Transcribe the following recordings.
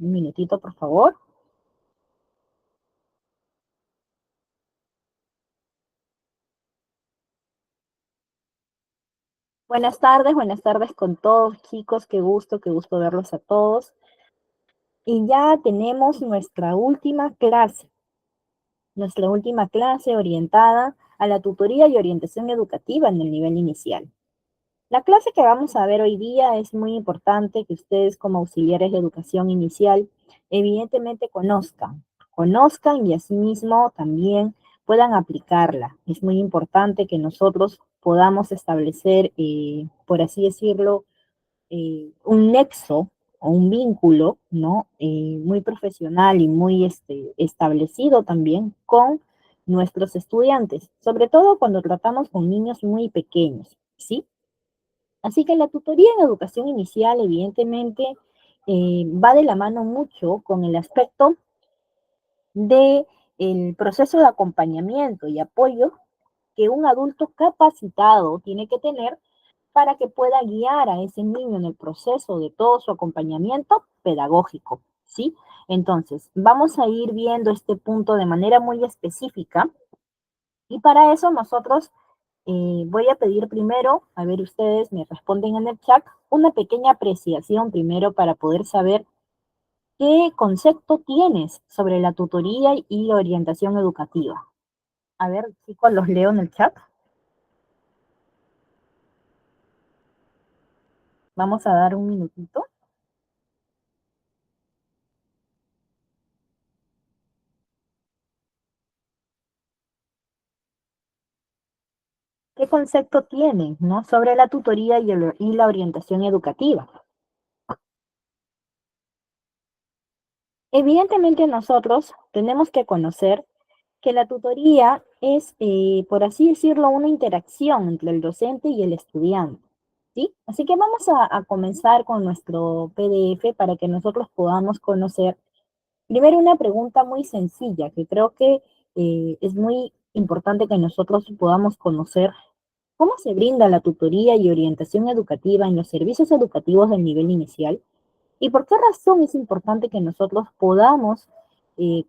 Un minutito, por favor. Buenas tardes con todos, chicos. Qué gusto verlos a todos. Y ya tenemos nuestra última clase orientada a la tutoría y orientación educativa en el nivel inicial. La clase que vamos a ver hoy día es muy importante que ustedes como auxiliares de educación inicial evidentemente conozcan y asimismo también puedan aplicarla. Es muy importante que nosotros podamos establecer, por así decirlo, un nexo o un vínculo, ¿no? Muy profesional y muy establecido también con nuestros estudiantes, sobre todo cuando tratamos con niños muy pequeños, ¿sí? Así que la tutoría en educación inicial, evidentemente, va de la mano mucho con el aspecto de el proceso de acompañamiento y apoyo que un adulto capacitado tiene que tener para que pueda guiar a ese niño en el proceso de todo su acompañamiento pedagógico, ¿sí? Entonces, vamos a ir viendo este punto de manera muy específica y para eso nosotros voy a pedir primero, a ver ustedes me responden en el chat, una pequeña apreciación primero para poder saber qué concepto tienes sobre la tutoría y orientación educativa. A ver, chicos, los leo en el chat. Vamos a dar un minutito. ¿Qué concepto tienen, ¿no? sobre la tutoría y la orientación educativa? Evidentemente nosotros tenemos que conocer que la tutoría es, por así decirlo, una interacción entre el docente y el estudiante, ¿sí? Así que vamos a comenzar con nuestro PDF para que nosotros podamos conocer primero una pregunta muy sencilla que creo que es muy importante que nosotros podamos conocer. ¿Cómo se brinda la tutoría y orientación educativa en los servicios educativos del nivel inicial? ¿Y por qué razón es importante que nosotros podamos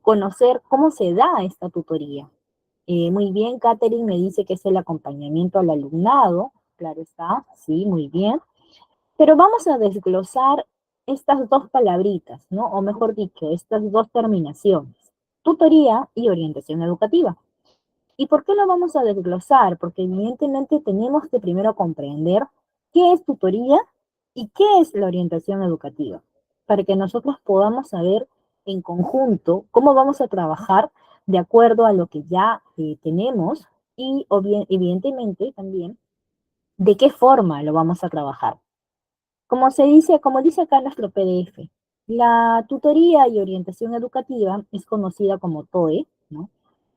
conocer cómo se da esta tutoría? Muy bien, Catherine me dice que es el acompañamiento al alumnado, claro está, sí, muy bien. Pero vamos a desglosar estas dos palabritas, ¿no? O mejor dicho, estas dos terminaciones, tutoría y orientación educativa. ¿Y por qué lo vamos a desglosar? Porque evidentemente tenemos que primero comprender qué es tutoría y qué es la orientación educativa, para que nosotros podamos saber en conjunto cómo vamos a trabajar de acuerdo a lo que ya tenemos y evidentemente también de qué forma lo vamos a trabajar. Como dice acá nuestro PDF, la tutoría y orientación educativa es conocida como TOE, ¿no?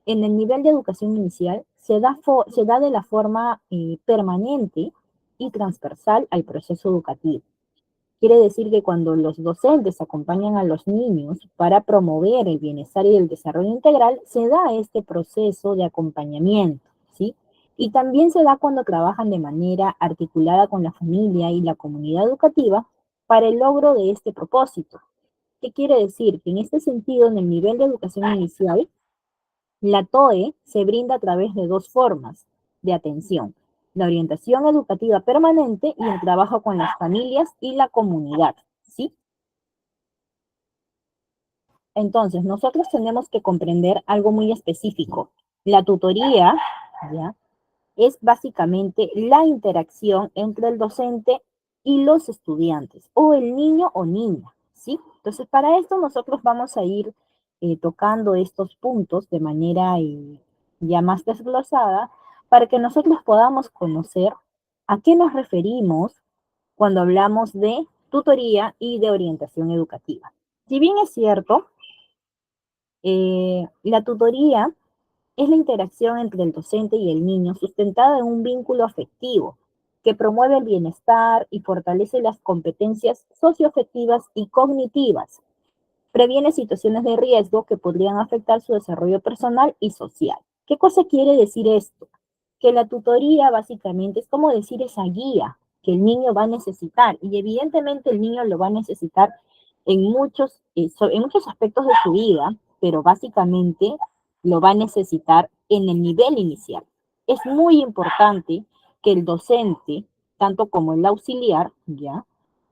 En el nivel de educación inicial se da de la forma permanente y transversal al proceso educativo. Quiere decir que cuando los docentes acompañan a los niños para promover el bienestar y el desarrollo integral, se da este proceso de acompañamiento, ¿sí? Y también se da cuando trabajan de manera articulada con la familia y la comunidad educativa para el logro de este propósito. ¿Qué quiere decir? Que en este sentido, en el nivel de educación inicial, la TOE se brinda a través de dos formas de atención: la orientación educativa permanente y el trabajo con las familias y la comunidad, ¿sí? Entonces, nosotros tenemos que comprender algo muy específico. La tutoría, ¿ya? Es básicamente la interacción entre el docente y los estudiantes, o el niño o niña, ¿sí? Entonces, para esto nosotros vamos a ir tocando estos puntos de manera ya más desglosada para que nosotros podamos conocer a qué nos referimos cuando hablamos de tutoría y de orientación educativa. Si bien es cierto, la tutoría es la interacción entre el docente y el niño sustentada en un vínculo afectivo que promueve el bienestar y fortalece las competencias socioafectivas y cognitivas. Previene situaciones de riesgo que podrían afectar su desarrollo personal y social. ¿Qué cosa quiere decir esto? Que la tutoría básicamente es como decir esa guía que el niño va a necesitar, y evidentemente el niño lo va a necesitar en muchos aspectos de su vida, pero básicamente lo va a necesitar en el nivel inicial. Es muy importante que el docente, tanto como el auxiliar, ¿ya?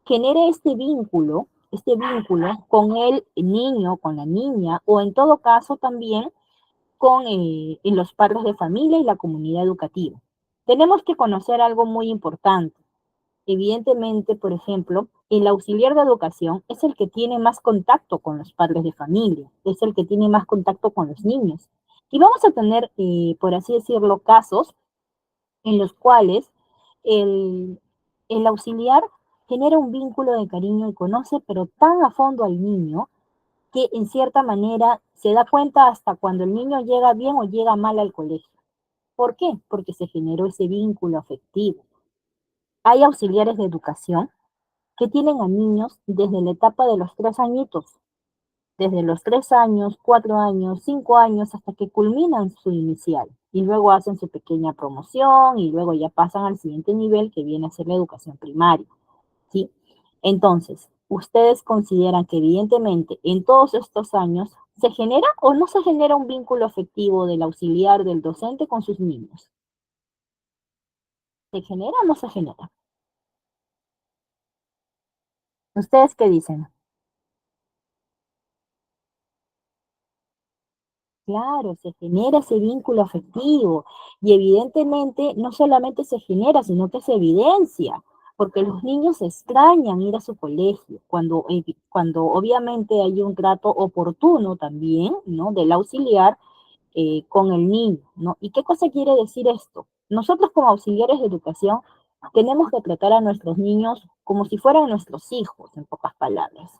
Genere este vínculo con el niño, con la niña, o en todo caso también con en los padres de familia y la comunidad educativa. Tenemos que conocer algo muy importante. Evidentemente, por ejemplo, el auxiliar de educación es el que tiene más contacto con los padres de familia, es el que tiene más contacto con los niños. Y vamos a tener, por así decirlo, casos en los cuales el, el auxiliar genera un vínculo de cariño y conoce, pero tan a fondo al niño, que en cierta manera se da cuenta hasta cuando el niño llega bien o llega mal al colegio. ¿Por qué? Porque se generó ese vínculo afectivo. Hay auxiliares de educación que tienen a niños desde la etapa de los 3 añitos, desde los 3 años, 4 años, 5 años, hasta que culminan su inicial. Y luego hacen su pequeña promoción y luego ya pasan al siguiente nivel que viene a ser la educación primaria. ¿Sí? Entonces, ¿ustedes consideran que evidentemente en todos estos años se genera o no se genera un vínculo afectivo del auxiliar, del docente con sus niños? ¿Se genera o no se genera? ¿Ustedes qué dicen? Claro, se genera ese vínculo afectivo y evidentemente no solamente se genera, sino que se evidencia, porque los niños extrañan ir a su colegio, cuando obviamente hay un trato oportuno también, ¿no? Del auxiliar con el niño, ¿no? ¿Y qué cosa quiere decir esto? Nosotros como auxiliares de educación tenemos que tratar a nuestros niños como si fueran nuestros hijos, en pocas palabras.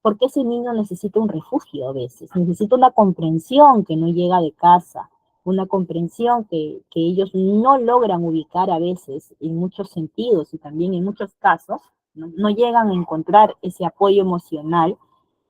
Porque ese niño necesita un refugio a veces, necesita una comprensión que no llega de casa, una comprensión que ellos no logran ubicar a veces en muchos sentidos y también en muchos casos, no llegan a encontrar ese apoyo emocional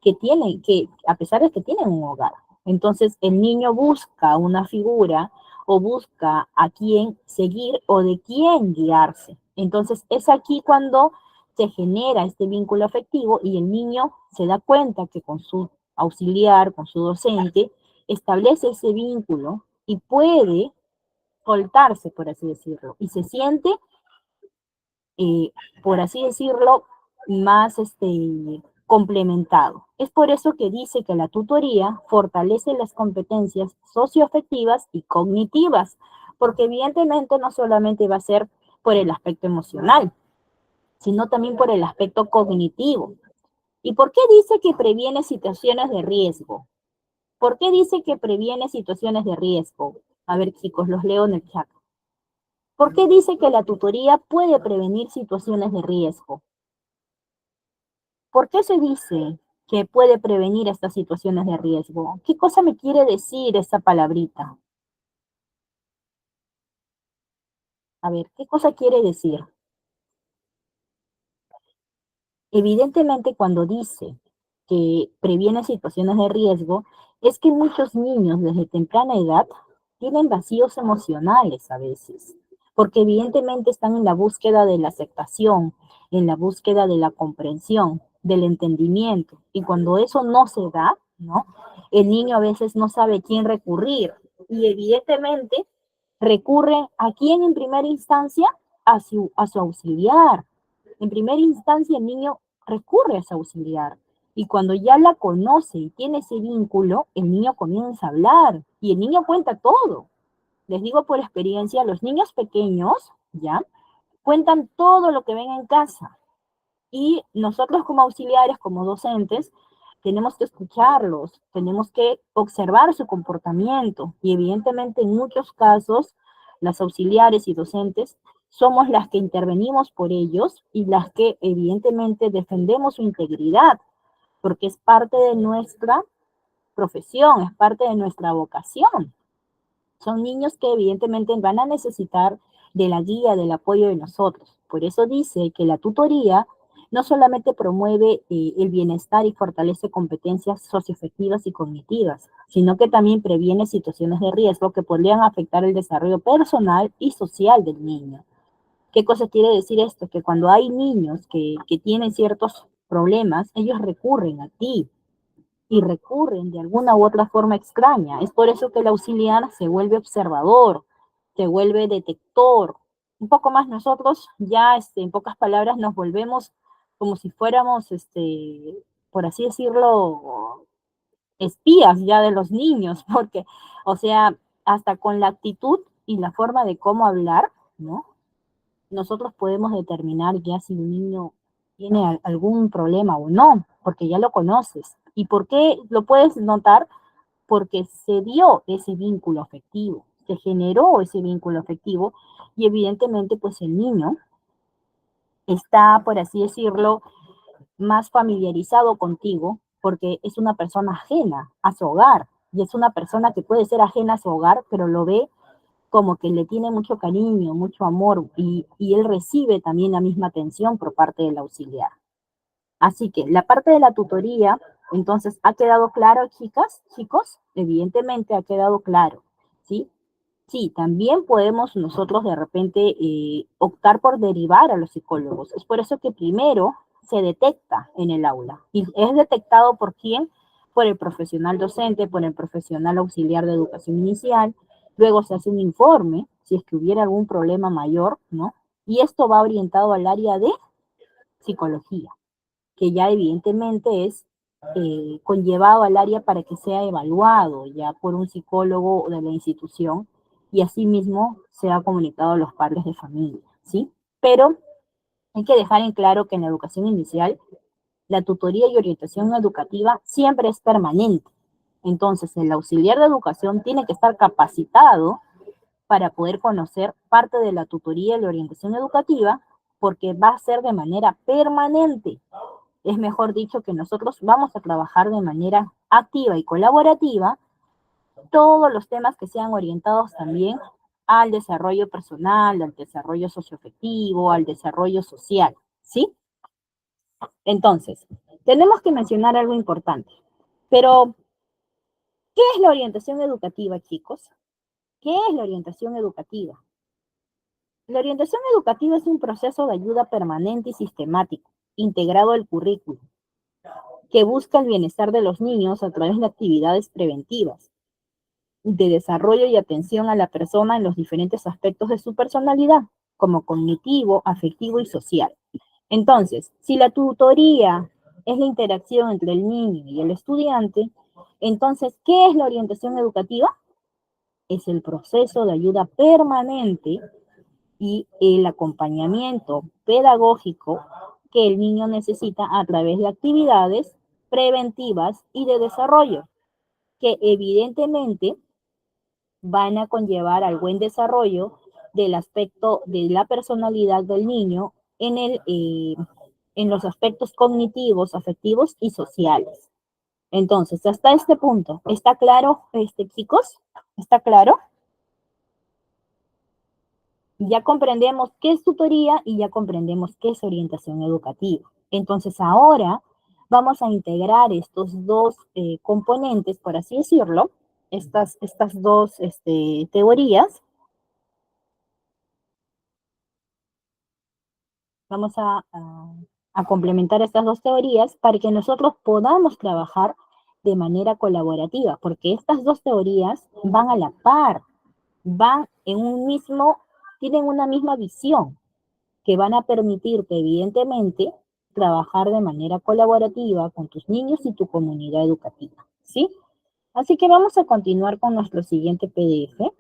que tienen, que a pesar de que tienen un hogar. Entonces el niño busca una figura o busca a quién seguir o de quién guiarse. Entonces es aquí cuando se genera este vínculo afectivo y el niño se da cuenta que con su auxiliar, con su docente, establece ese vínculo y puede soltarse, por así decirlo, y se siente por así decirlo, más complementado. Es por eso que dice que la tutoría fortalece las competencias socioafectivas y cognitivas, porque evidentemente no solamente va a ser por el aspecto emocional, sino también por el aspecto cognitivo. ¿Y por qué dice que previene situaciones de riesgo? ¿Por qué dice que previene situaciones de riesgo? A ver, chicos, los leo en el chat. ¿Por qué dice que la tutoría puede prevenir situaciones de riesgo? ¿Por qué se dice que puede prevenir estas situaciones de riesgo? ¿Qué cosa me quiere decir esa palabrita? A ver, ¿qué cosa quiere decir? Evidentemente, cuando dice que previene situaciones de riesgo, es que muchos niños desde temprana edad tienen vacíos emocionales a veces, porque evidentemente están en la búsqueda de la aceptación, en la búsqueda de la comprensión, del entendimiento, y cuando eso no se da, ¿no? El niño a veces no sabe a quién recurrir, y evidentemente recurre a quién en primera instancia, a su auxiliar. En primera instancia, el niño recurre a ese auxiliar. Y cuando ya la conoce y tiene ese vínculo, el niño comienza a hablar y el niño cuenta todo. Les digo por experiencia, los niños pequeños, ¿ya? Cuentan todo lo que ven en casa. Y nosotros como auxiliares, como docentes, tenemos que escucharlos, tenemos que observar su comportamiento y evidentemente en muchos casos las auxiliares y docentes somos las que intervenimos por ellos y las que evidentemente defendemos su integridad, porque es parte de nuestra profesión, es parte de nuestra vocación. Son niños que evidentemente van a necesitar de la guía, del apoyo de nosotros. Por eso dice que la tutoría no solamente promueve el bienestar y fortalece competencias socioafectivas y cognitivas, sino que también previene situaciones de riesgo que podrían afectar el desarrollo personal y social del niño. ¿Qué cosa quiere decir esto? Que cuando hay niños que tienen ciertos problemas, ellos recurren a ti y recurren de alguna u otra forma extraña. Es por eso que el auxiliar se vuelve observador, se vuelve detector. Un poco más nosotros ya, en pocas palabras, nos volvemos como si fuéramos, por así decirlo, espías ya de los niños, porque, o sea, hasta con la actitud y la forma de cómo hablar, ¿no? Nosotros podemos determinar ya si un niño tiene algún problema o no, porque ya lo conoces. ¿Y por qué lo puedes notar? Porque se dio ese vínculo afectivo, se generó ese vínculo afectivo y evidentemente pues el niño está, por así decirlo, más familiarizado contigo porque es una persona ajena a su hogar y es una persona que puede ser ajena a su hogar, pero lo ve como que le tiene mucho cariño, mucho amor y él recibe también la misma atención por parte del auxiliar. Así que la parte de la tutoría, entonces, ¿ha quedado claro, chicas, chicos? Evidentemente ha quedado claro, ¿sí? Sí, también podemos nosotros de repente optar por derivar a los psicólogos. Es por eso que primero se detecta en el aula. ¿Y es detectado por quién? Por el profesional docente, por el profesional auxiliar de educación inicial. Luego se hace un informe, si es que hubiera algún problema mayor, ¿no? Y esto va orientado al área de psicología, que ya evidentemente es conllevado al área para que sea evaluado ya por un psicólogo de la institución y asimismo sea comunicado a los padres de familia, ¿sí? Pero hay que dejar en claro que en la educación inicial la tutoría y orientación educativa siempre es permanente. Entonces, el auxiliar de educación tiene que estar capacitado para poder conocer parte de la tutoría y la orientación educativa porque va a ser de manera permanente. Es mejor dicho que nosotros vamos a trabajar de manera activa y colaborativa todos los temas que sean orientados también al desarrollo personal, al desarrollo socioafectivo, al desarrollo social, ¿sí? Entonces, tenemos que mencionar algo importante. Pero, ¿qué es la orientación educativa, chicos? ¿Qué es la orientación educativa? La orientación educativa es un proceso de ayuda permanente y sistemático, integrado al currículo, que busca el bienestar de los niños a través de actividades preventivas, de desarrollo y atención a la persona en los diferentes aspectos de su personalidad, como cognitivo, afectivo y social. Entonces, si la tutoría es la interacción entre el niño y el estudiante, entonces, ¿qué es la orientación educativa? Es el proceso de ayuda permanente y el acompañamiento pedagógico que el niño necesita a través de actividades preventivas y de desarrollo, que evidentemente van a conllevar al buen desarrollo del aspecto de la personalidad del niño en los aspectos cognitivos, afectivos y sociales. Entonces, hasta este punto, ¿está claro, chicos? ¿Está claro? Ya comprendemos qué es tutoría y ya comprendemos qué es orientación educativa. Entonces, ahora vamos a integrar estos dos componentes, por así decirlo, estas dos teorías. Vamos a complementar estas dos teorías para que nosotros podamos trabajar de manera colaborativa, porque estas dos teorías van a la par, van en un mismo, tienen una misma visión, que van a permitirte, evidentemente, trabajar de manera colaborativa con tus niños y tu comunidad educativa, ¿sí? Así que vamos a continuar con nuestro siguiente PDF.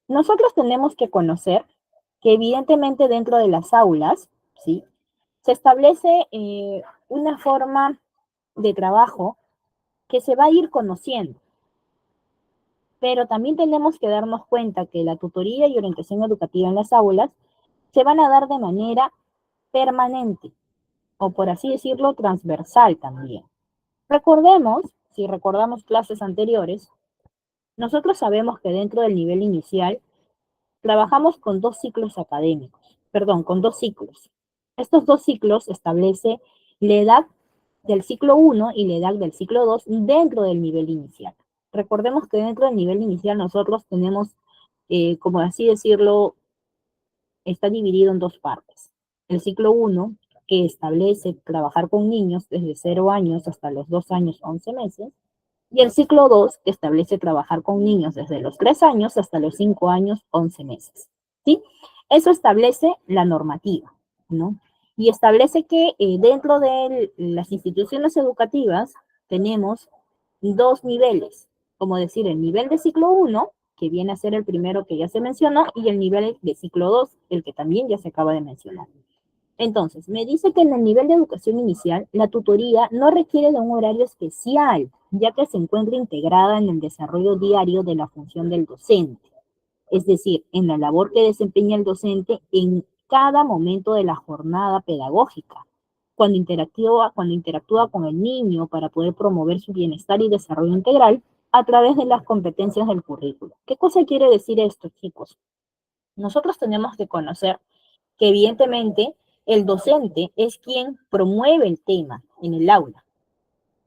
Nosotros tenemos que conocer que evidentemente dentro de las aulas, ¿sí? Se establece una forma de trabajo que se va a ir conociendo, pero también tenemos que darnos cuenta que la tutoría y orientación educativa en las aulas se van a dar de manera permanente, o por así decirlo, transversal también. Recordemos, si recordamos clases anteriores, nosotros sabemos que dentro del nivel inicial trabajamos con dos ciclos académicos, perdón, con dos ciclos. Estos dos ciclos establecen la edad del ciclo 1 y la edad del ciclo 2 dentro del nivel inicial. Recordemos que dentro del nivel inicial nosotros tenemos, como así decirlo, está dividido en dos partes. el ciclo uno, que establece trabajar con niños desde 0 años hasta los 2 años 11 meses, y el ciclo 2, que establece trabajar con niños desde los 3 años hasta los 5 años 11 meses. ¿Sí? Eso establece la normativa, ¿no? Y establece que dentro de las instituciones educativas tenemos dos niveles, como decir, el nivel de ciclo uno, que viene a ser el primero que ya se mencionó, y el nivel de ciclo 2, el que también ya se acaba de mencionar. Entonces, me dice que en el nivel de educación inicial, la tutoría no requiere de un horario especial, ya que se encuentra integrada en el desarrollo diario de la función del docente, es decir, en la labor que desempeña el docente en cada momento de la jornada pedagógica, cuando interactúa con el niño para poder promover su bienestar y desarrollo integral a través de las competencias del currículo. ¿Qué cosa quiere decir esto, chicos? Nosotros tenemos que conocer que evidentemente el docente es quien promueve el tema en el aula,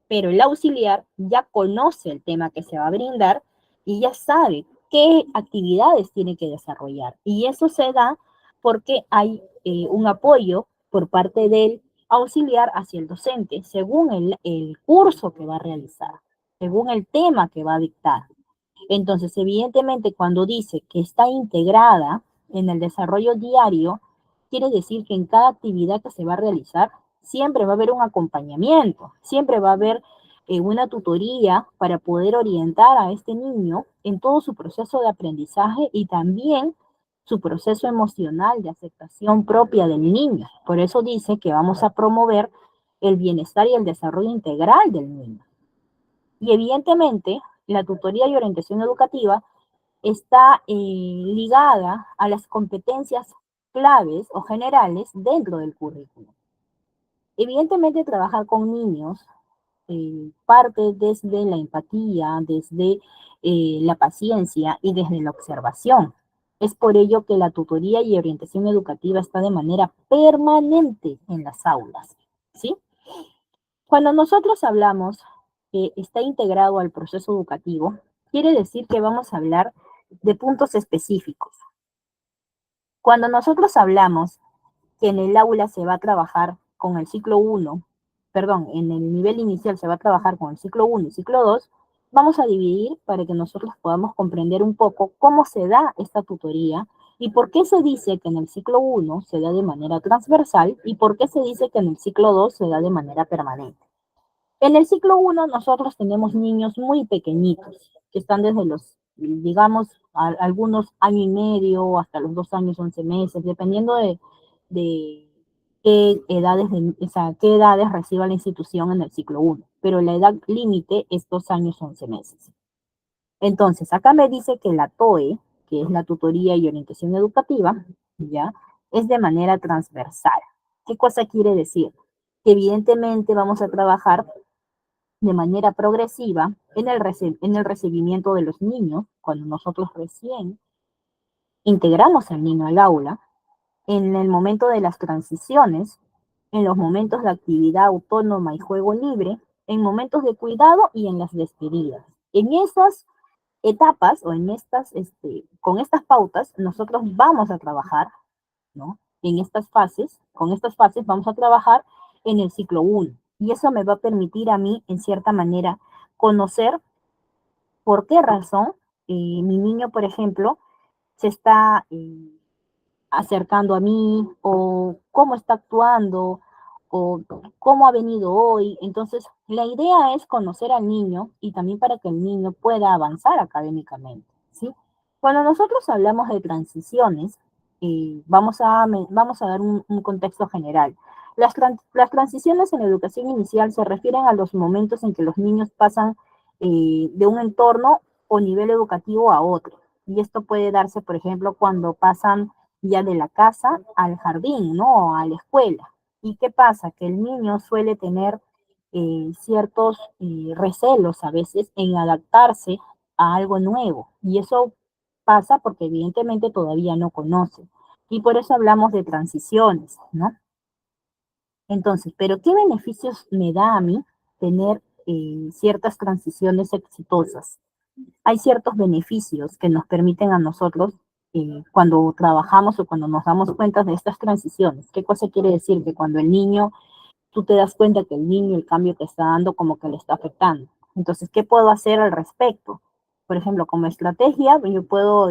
pero el auxiliar ya conoce el tema que se va a brindar y ya sabe qué actividades tiene que desarrollar. Y eso se da porque hay un apoyo por parte del auxiliar hacia el docente, según el curso que va a realizar, según el tema que va a dictar. Entonces, evidentemente, cuando dice que está integrada en el desarrollo diario, quiere decir que en cada actividad que se va a realizar, siempre va a haber un acompañamiento, siempre va a haber una tutoría para poder orientar a este niño en todo su proceso de aprendizaje y también su proceso emocional de aceptación propia del niño. Por eso dice que vamos a promover el bienestar y el desarrollo integral del niño. Y evidentemente, la tutoría y orientación educativa está ligada a las competencias claves o generales dentro del currículo. Evidentemente, trabajar con niños parte desde la empatía, desde la paciencia y desde la observación. Es por ello que la tutoría y orientación educativa está de manera permanente en las aulas, ¿sí? Cuando nosotros hablamos que está integrado al proceso educativo, quiere decir que vamos a hablar de puntos específicos. Cuando nosotros hablamos que en el aula se va a trabajar con el ciclo uno, perdón, en el nivel inicial se va a trabajar con el ciclo 1 y ciclo 2, vamos a dividir para que nosotros podamos comprender un poco cómo se da esta tutoría y por qué se dice que en el ciclo 1 se da de manera transversal y por qué se dice que en el ciclo 2 se da de manera permanente. En el ciclo uno nosotros tenemos niños muy pequeñitos, que están desde los, digamos, algunos año y medio hasta los 2 años, 11 meses, dependiendo de qué edades, o sea, qué edades reciba la institución en el ciclo uno. Pero la edad límite es 2 años, 11 meses. Entonces, acá me dice que la TOE, que es la tutoría y orientación educativa, ¿ya? Es de manera transversal. ¿Qué cosa quiere decir? Que evidentemente vamos a trabajar de manera progresiva en el recibimiento de los niños, cuando nosotros recién integramos al niño al aula, en el momento de las transiciones, en los momentos de actividad autónoma y juego libre, en momentos de cuidado y en las despedidas. En esas etapas o en con estas pautas, nosotros vamos a trabajar, ¿no? En estas fases, con estas fases vamos a trabajar en el ciclo 1. Y eso me va a permitir a mí, en cierta manera, conocer por qué razón mi niño, por ejemplo, se está acercando a mí o cómo está actuando o cómo ha venido hoy. Entonces, la idea es conocer al niño y también para que el niño pueda avanzar académicamente, ¿sí? Cuando nosotros hablamos de transiciones, vamos a dar un contexto general. Las transiciones en la educación inicial se refieren a los momentos en que los niños pasan de un entorno o nivel educativo a otro. Y esto puede darse, por ejemplo, cuando pasan ya de la casa al jardín, ¿no? A la escuela. ¿Y qué pasa? Que el niño suele tener ciertos recelos a veces en adaptarse a algo nuevo. Y eso pasa porque evidentemente todavía no conoce. Y por eso hablamos de transiciones, ¿no? Entonces, ¿pero qué beneficios me da a mí tener ciertas transiciones exitosas? Hay ciertos beneficios que nos permiten a nosotros cuando trabajamos o cuando nos damos cuenta de estas transiciones. ¿Qué cosa quiere decir? Que cuando el niño tú te das cuenta que el niño el cambio que está dando como que le está afectando. Entonces, ¿qué puedo hacer al respecto? Por ejemplo, como estrategia, yo puedo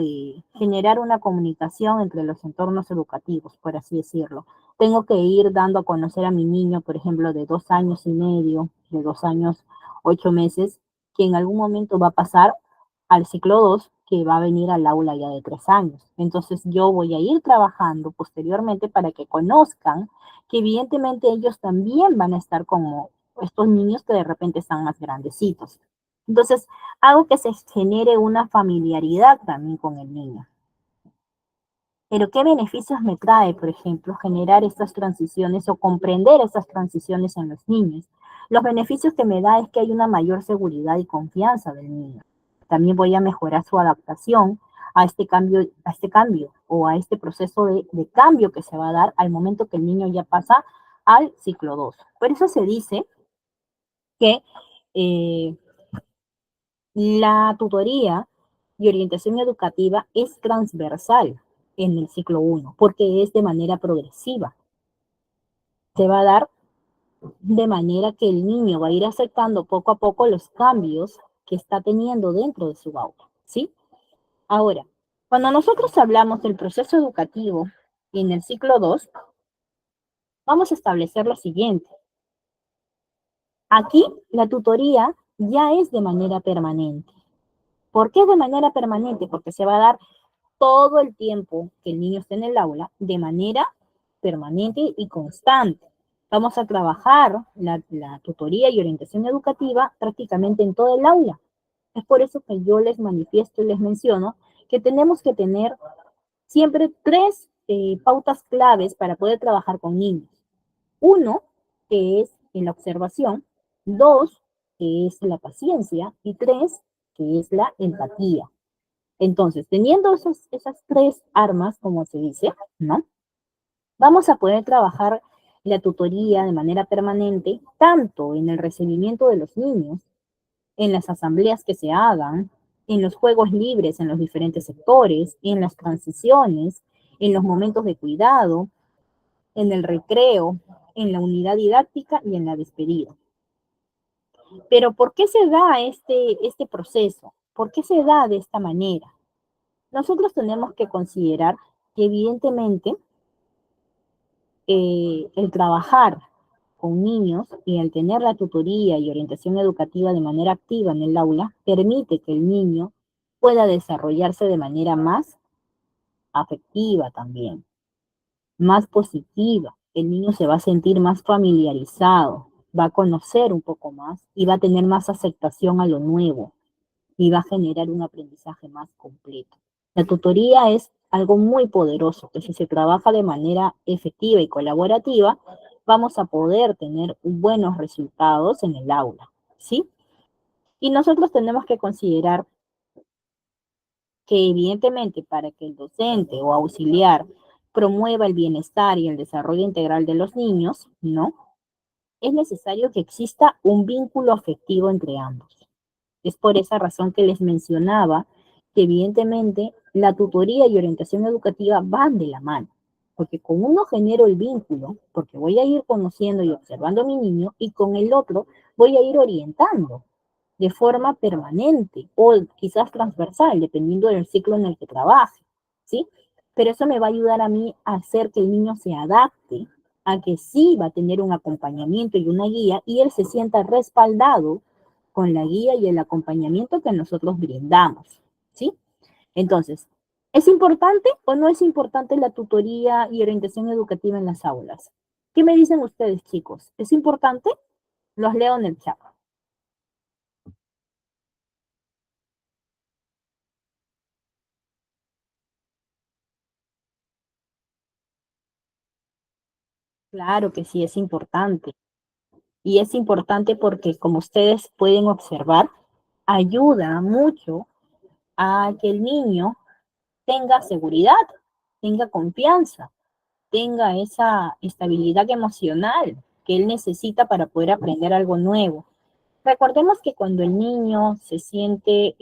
generar una comunicación entre los entornos educativos, por así decirlo. Tengo que ir dando a conocer a mi niño, por ejemplo, de 2 años y medio, de 2 años, 8 meses, que en algún momento va a pasar al ciclo 2, que va a venir al aula ya de 3 años. Entonces yo voy a ir trabajando posteriormente para que conozcan que evidentemente ellos también van a estar como estos niños que de repente están más grandecitos. Entonces, hago que se genere una familiaridad también con el niño. Pero ¿qué beneficios me trae, por ejemplo, generar estas transiciones o comprender estas transiciones en los niños? Los beneficios que me da es que hay una mayor seguridad y confianza del niño. También voy a mejorar su adaptación a este cambio o a este proceso de cambio que se va a dar al momento que el niño ya pasa al ciclo 2. Por eso se dice que eh, la tutoría y orientación educativa es transversal en el ciclo 1, porque es de manera progresiva. Se va a dar de manera que el niño va a ir aceptando poco a poco los cambios que está teniendo dentro de su aula, ¿sí? Ahora, cuando nosotros hablamos del proceso educativo en el ciclo 2, vamos a establecer lo siguiente. Aquí la tutoría ya es de manera permanente. ¿Por qué de manera permanente? Porque se va a dar todo el tiempo que el niño esté en el aula de manera permanente y constante. Vamos a trabajar la tutoría y orientación educativa prácticamente en todo el aula. Es por eso que yo les manifiesto y les menciono que tenemos que tener siempre tres pautas claves para poder trabajar con niños. Uno, que es en la observación. Dos, que es la paciencia. Y tres, que es la empatía. Entonces, teniendo esas tres armas, como se dice, ¿no? Vamos a poder trabajar la tutoría de manera permanente, tanto en el recibimiento de los niños, en las asambleas que se hagan, en los juegos libres en los diferentes sectores, en las transiciones, en los momentos de cuidado, en el recreo, en la unidad didáctica y en la despedida. Pero ¿por qué se da este proceso? ¿Por qué se da de esta manera? Nosotros tenemos que considerar que evidentemente el trabajar con niños y el tener la tutoría y orientación educativa de manera activa en el aula permite que el niño pueda desarrollarse de manera más afectiva también, más positiva. El niño se va a sentir más familiarizado, va a conocer un poco más y va a tener más aceptación a lo nuevo y va a generar un aprendizaje más completo. La tutoría es algo muy poderoso, que si se trabaja de manera efectiva y colaborativa, vamos a poder tener buenos resultados en el aula, ¿sí? Y nosotros tenemos que considerar que evidentemente para que el docente o auxiliar promueva el bienestar y el desarrollo integral de los niños, ¿no? Es necesario que exista un vínculo afectivo entre ambos. Es por esa razón que les mencionaba que evidentemente la tutoría y orientación educativa van de la mano, porque con uno genero el vínculo, porque voy a ir conociendo y observando a mi niño, y con el otro voy a ir orientando de forma permanente o quizás transversal, dependiendo del ciclo en el que trabaje, ¿sí? Pero eso me va a ayudar a mí a hacer que el niño se adapte a que sí va a tener un acompañamiento y una guía y él se sienta respaldado con la guía y el acompañamiento que nosotros brindamos, ¿sí? Entonces, ¿es importante o no es importante la tutoría y orientación educativa en las aulas? ¿Qué me dicen ustedes, chicos? ¿Es importante? Los leo en el chat. Claro que sí, es importante. Y es importante porque, como ustedes pueden observar, ayuda mucho a que el niño tenga seguridad, tenga confianza, tenga esa estabilidad emocional que él necesita para poder aprender algo nuevo. Recordemos que cuando el niño se siente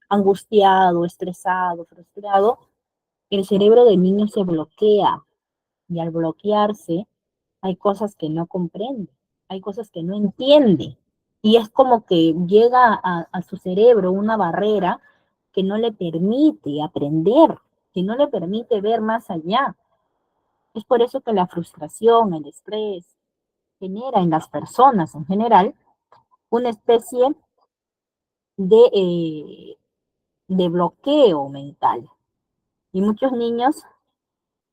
angustiado, estresado, frustrado, el cerebro del niño se bloquea y al bloquearse hay cosas que no comprende, hay cosas que no entiende. Y es como que llega a su cerebro una barrera que no le permite aprender, que no le permite ver más allá. Es por eso que la frustración, el estrés, genera en las personas en general una especie de, de bloqueo mental. Y muchos niños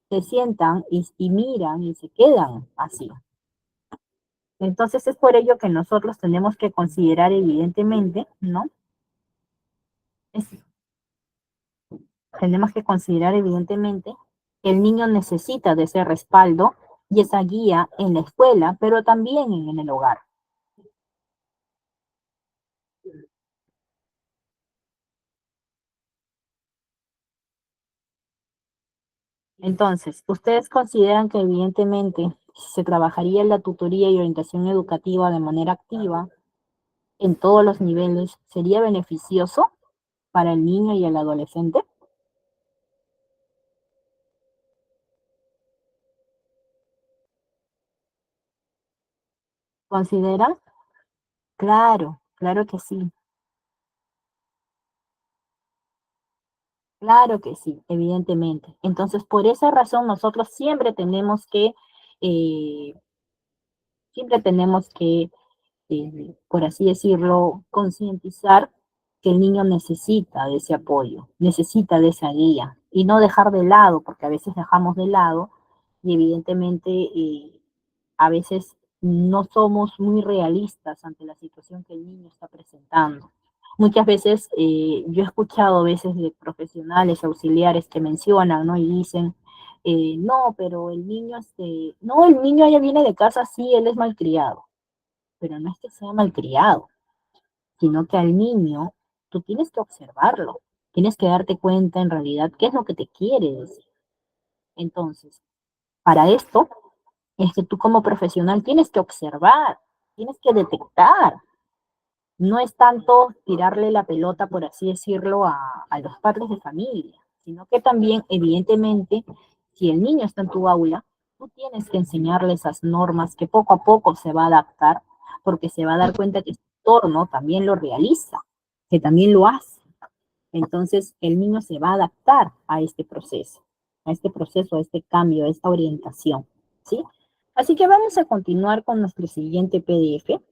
se sientan y miran y se quedan así. Entonces es por ello que nosotros tenemos que considerar evidentemente, ¿no? Es, tenemos que considerar evidentemente que el niño necesita de ese respaldo y esa guía en la escuela, pero también en el hogar. Entonces, ¿ustedes consideran que evidentemente se trabajaría en la tutoría y orientación educativa de manera activa en todos los niveles sería beneficioso para el niño y el adolescente? ¿Consideran? Claro, claro que sí, claro que sí, evidentemente. Entonces, por esa razón, nosotros eh, siempre tenemos que por así decirlo, concientizar que el niño necesita de ese apoyo, necesita de esa guía y no dejar de lado, porque a veces dejamos de lado y evidentemente a veces no somos muy realistas ante la situación que el niño está presentando. Muchas veces yo he escuchado a veces de profesionales auxiliares que mencionan, ¿no? Y dicen, no, pero el niño, no, el niño ya viene de casa, sí, él es malcriado, pero no es que sea malcriado, sino que al niño tú tienes que observarlo, tienes que darte cuenta en realidad qué es lo que te quiere decir. Entonces, para esto es que tú como profesional tienes que observar, tienes que detectar. No es tanto tirarle la pelota, por así decirlo, a los padres de familia, sino que también, evidentemente, si el niño está en tu aula, tú tienes que enseñarle esas normas que poco a poco se va a adaptar, porque se va a dar cuenta que su entorno también lo realiza, que también lo hace. Entonces, el niño se va a adaptar a este proceso, a este cambio, a esta orientación, ¿sí? Así que vamos a continuar con nuestro siguiente PDF.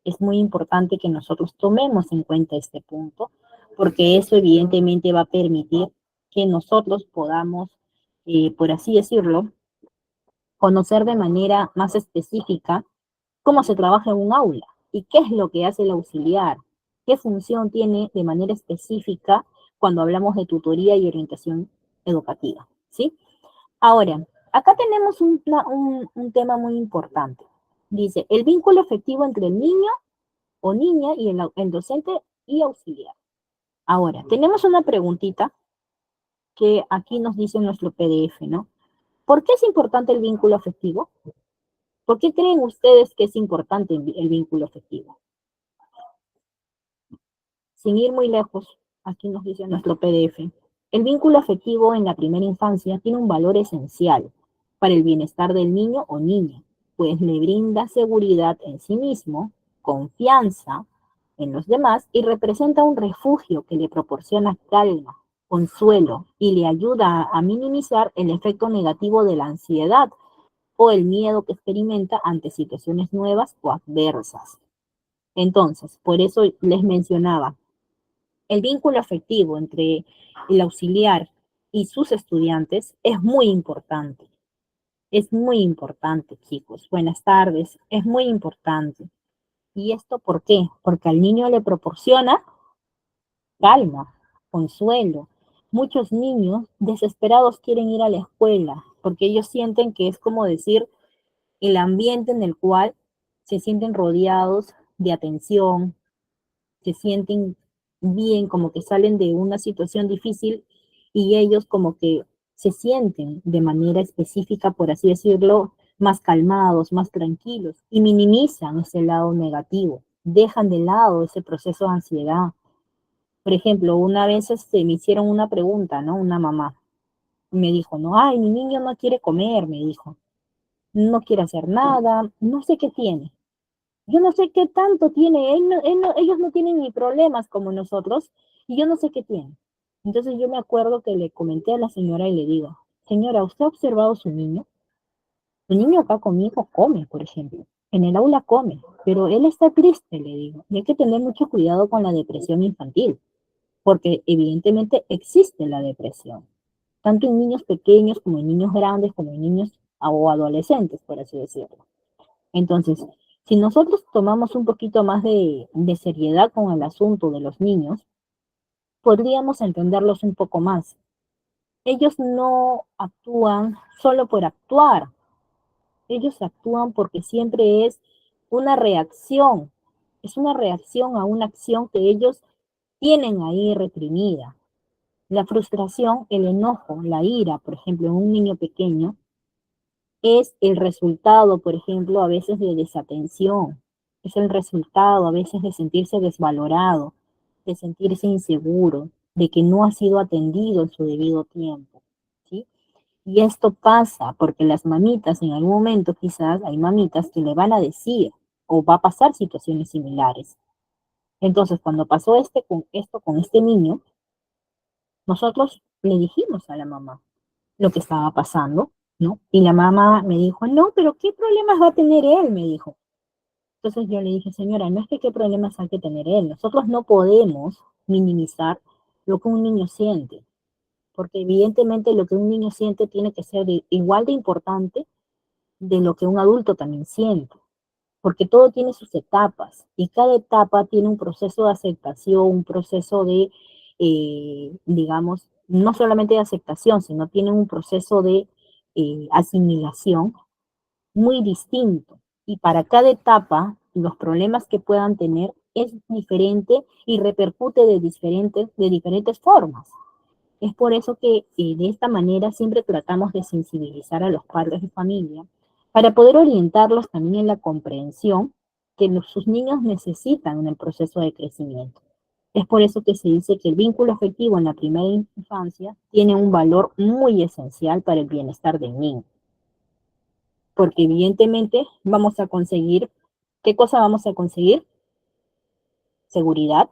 Es muy importante que nosotros tomemos en cuenta este punto, porque eso evidentemente va a permitir que nosotros podamos, por así decirlo, conocer de manera más específica cómo se trabaja en un aula y qué es lo que hace el auxiliar, qué función tiene de manera específica cuando hablamos de tutoría y orientación educativa, ¿sí? Ahora, acá tenemos un tema muy importante. Dice, el vínculo efectivo entre el niño o niña y el docente y auxiliar. Ahora, tenemos una preguntita que aquí nos dice nuestro PDF, ¿no? ¿Por qué es importante el vínculo afectivo? ¿Por qué creen ustedes que es importante el vínculo afectivo? Sin ir muy lejos, aquí nos dice nuestro PDF, el vínculo afectivo en la primera infancia tiene un valor esencial para el bienestar del niño o niña, pues le brinda seguridad en sí mismo, confianza en los demás y representa un refugio que le proporciona calma, consuelo y le ayuda a minimizar el efecto negativo de la ansiedad o el miedo que experimenta ante situaciones nuevas o adversas. Entonces, por eso les mencionaba, el vínculo afectivo entre el auxiliar y sus estudiantes es muy importante. Es muy importante, chicos. Buenas tardes. Es muy importante. ¿Y esto por qué? Porque al niño le proporciona calma, consuelo. Muchos niños desesperados quieren ir a la escuela porque ellos sienten que es como decir el ambiente en el cual se sienten rodeados de atención, se sienten bien, como que salen de una situación difícil y ellos como que se sienten de manera específica, por así decirlo, más calmados, más tranquilos y minimizan ese lado negativo, dejan de lado ese proceso de ansiedad. Por ejemplo, una vez me hicieron una pregunta, ¿no? Una mamá. Me dijo, no, ay, mi niño no quiere comer, me dijo, no quiere hacer nada, no sé qué tiene. Yo no sé qué tanto tiene, ellos no tienen ni problemas como nosotros, y yo no sé qué tiene. Entonces yo me acuerdo que le comenté a la señora y le digo, señora, ¿usted ha observado a su niño? Su niño acá conmigo come, por ejemplo. En el aula come, pero él está triste, le digo. Y hay que tener mucho cuidado con la depresión infantil, porque evidentemente existe la depresión, tanto en niños pequeños como en niños grandes, como en niños o adolescentes, por así decirlo. Entonces, si nosotros tomamos un poquito más de seriedad con el asunto de los niños, podríamos entenderlos un poco más. Ellos no actúan solo por actuar, ellos actúan porque siempre es una reacción a una acción que ellos tienen ahí reprimida. La frustración, el enojo, la ira, por ejemplo, en un niño pequeño, es el resultado, por ejemplo, a veces de desatención, es el resultado a veces de sentirse desvalorado, de sentirse inseguro, de que no ha sido atendido en su debido tiempo, ¿sí? Y esto pasa porque las mamitas en algún momento quizás hay mamitas que le van a decir o va a pasar situaciones similares. Entonces, cuando pasó esto con este niño, nosotros le dijimos a la mamá lo que estaba pasando, ¿no? Y la mamá me dijo, no, pero ¿qué problemas va a tener él? Me dijo. Entonces yo le dije, señora, no es que qué problemas hay que tener él. Nosotros no podemos minimizar lo que un niño siente, porque evidentemente lo que un niño siente tiene que ser igual de importante de lo que un adulto también siente, porque todo tiene sus etapas y cada etapa tiene un proceso de aceptación, un proceso de, digamos, no solamente de aceptación, sino tiene un proceso de asimilación muy distinto. Y para cada etapa, los problemas que puedan tener es diferente y repercute de diferentes formas. Es por eso que de esta manera siempre tratamos de sensibilizar a los padres de familia para poder orientarlos también en la comprensión que sus niños necesitan en el proceso de crecimiento. Es por eso que se dice que el vínculo afectivo en la primera infancia tiene un valor muy esencial para el bienestar del niño, porque evidentemente vamos a conseguir, ¿qué cosa vamos a conseguir? Seguridad,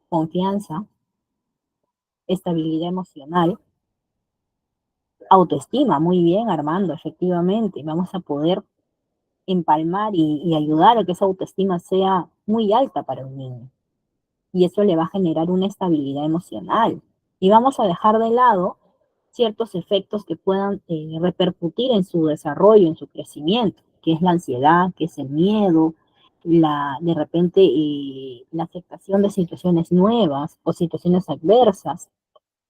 confianza, estabilidad emocional, autoestima. Muy bien, Armando, efectivamente, vamos a poder empalmar y ayudar a que esa autoestima sea muy alta para un niño. Y eso le va a generar una estabilidad emocional. Y vamos a dejar de lado ciertos efectos que puedan repercutir en su desarrollo, en su crecimiento, que es la ansiedad, que es el miedo, de repente la aceptación de situaciones nuevas o situaciones adversas.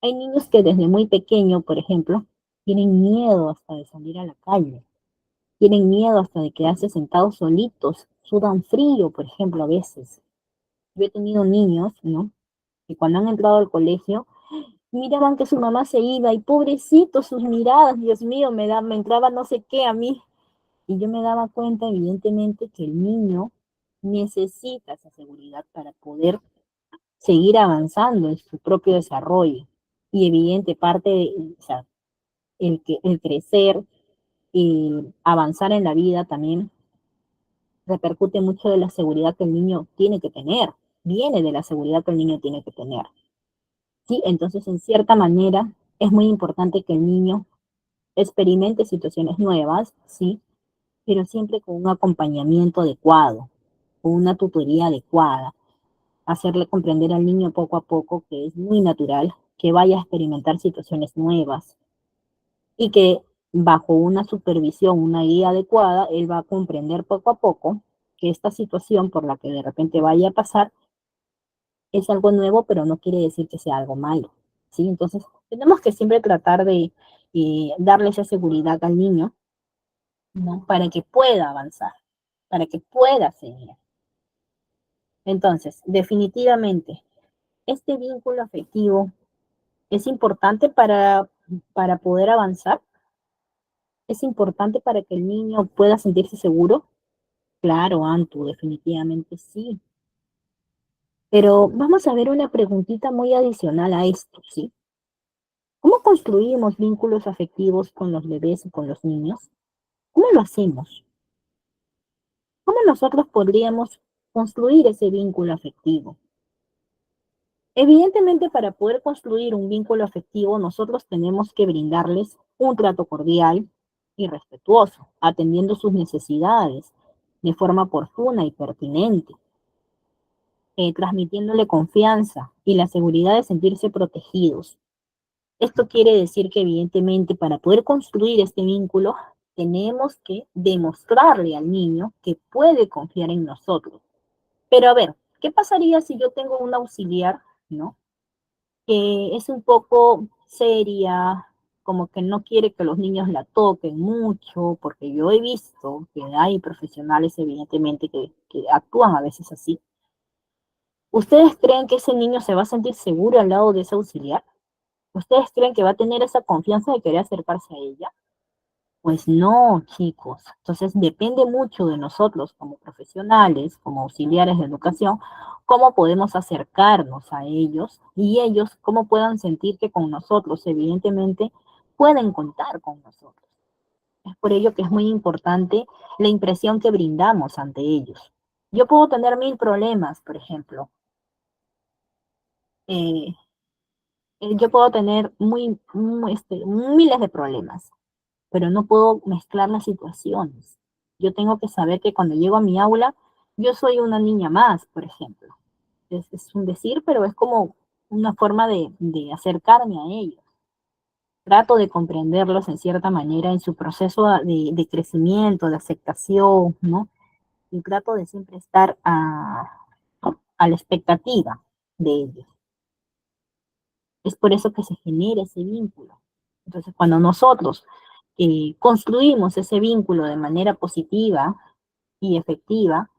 Hay niños que desde muy pequeño, por ejemplo, tienen miedo hasta de salir a la calle, tienen miedo hasta de quedarse sentados solitos, sudan frío, por ejemplo, a veces. Yo he tenido niños, ¿no? Que cuando han entrado al colegio, miraban que su mamá se iba y pobrecitos sus miradas, Dios mío, me entraba no sé qué a mí. Y yo me daba cuenta, evidentemente, que el niño necesita esa seguridad para poder seguir avanzando en su propio desarrollo. Y evidente, parte de, o sea, el crecer y avanzar en la vida también repercute mucho de la seguridad que el niño tiene que tener, viene de la seguridad que el niño tiene que tener. ¿Sí? Entonces, en cierta manera, es muy importante que el niño experimente situaciones nuevas, ¿sí? Pero siempre con un acompañamiento adecuado, con una tutoría adecuada, hacerle comprender al niño poco a poco que es muy natural que vaya a experimentar situaciones nuevas y que bajo una supervisión, una guía adecuada, él va a comprender poco a poco que esta situación por la que de repente vaya a pasar es algo nuevo, pero no quiere decir que sea algo malo, ¿sí? Entonces, tenemos que siempre tratar de darle esa seguridad al niño, ¿no? Para que pueda avanzar, para que pueda seguir. Entonces, definitivamente, este vínculo afectivo es importante para poder avanzar, es importante para que el niño pueda sentirse seguro. Claro, Antu, definitivamente sí. Pero vamos a ver una preguntita muy adicional a esto, ¿sí? ¿Cómo construimos vínculos afectivos con los bebés y con los niños? ¿Cómo lo hacemos? ¿Cómo nosotros podríamos construir ese vínculo afectivo? Evidentemente, para poder construir un vínculo afectivo, nosotros tenemos que brindarles un trato cordial y respetuoso, atendiendo sus necesidades de forma oportuna y pertinente, transmitiéndole confianza y la seguridad de sentirse protegidos. Esto quiere decir que evidentemente para poder construir este vínculo tenemos que demostrarle al niño que puede confiar en nosotros. Pero a ver, ¿qué pasaría si yo tengo un auxiliar, ¿no? Que es un poco seria, como que no quiere que los niños la toquen mucho, porque yo he visto que hay profesionales evidentemente que actúan a veces así. ¿Ustedes creen que ese niño se va a sentir seguro al lado de ese auxiliar? ¿Ustedes creen que va a tener esa confianza de querer acercarse a ella? Pues no, chicos. Entonces depende mucho de nosotros como profesionales, como auxiliares de educación, cómo podemos acercarnos a ellos y ellos cómo puedan sentir que con nosotros, evidentemente, pueden contar con nosotros. Es por ello que es muy importante la impresión que brindamos ante ellos. Yo puedo tener mil problemas, por ejemplo. Eh, yo puedo tener miles de problemas, pero no puedo mezclar las situaciones. Yo tengo que saber que cuando llego a mi aula, yo soy una niña más, por ejemplo. Es un decir, pero es como una forma de acercarme a ellos. Trato de comprenderlos en cierta manera en su proceso de crecimiento, de aceptación, ¿no? Y trato de siempre estar a la expectativa de ellos. Es por eso que se genera ese vínculo. Entonces, cuando nosotros construimos ese vínculo de manera positiva y efectiva,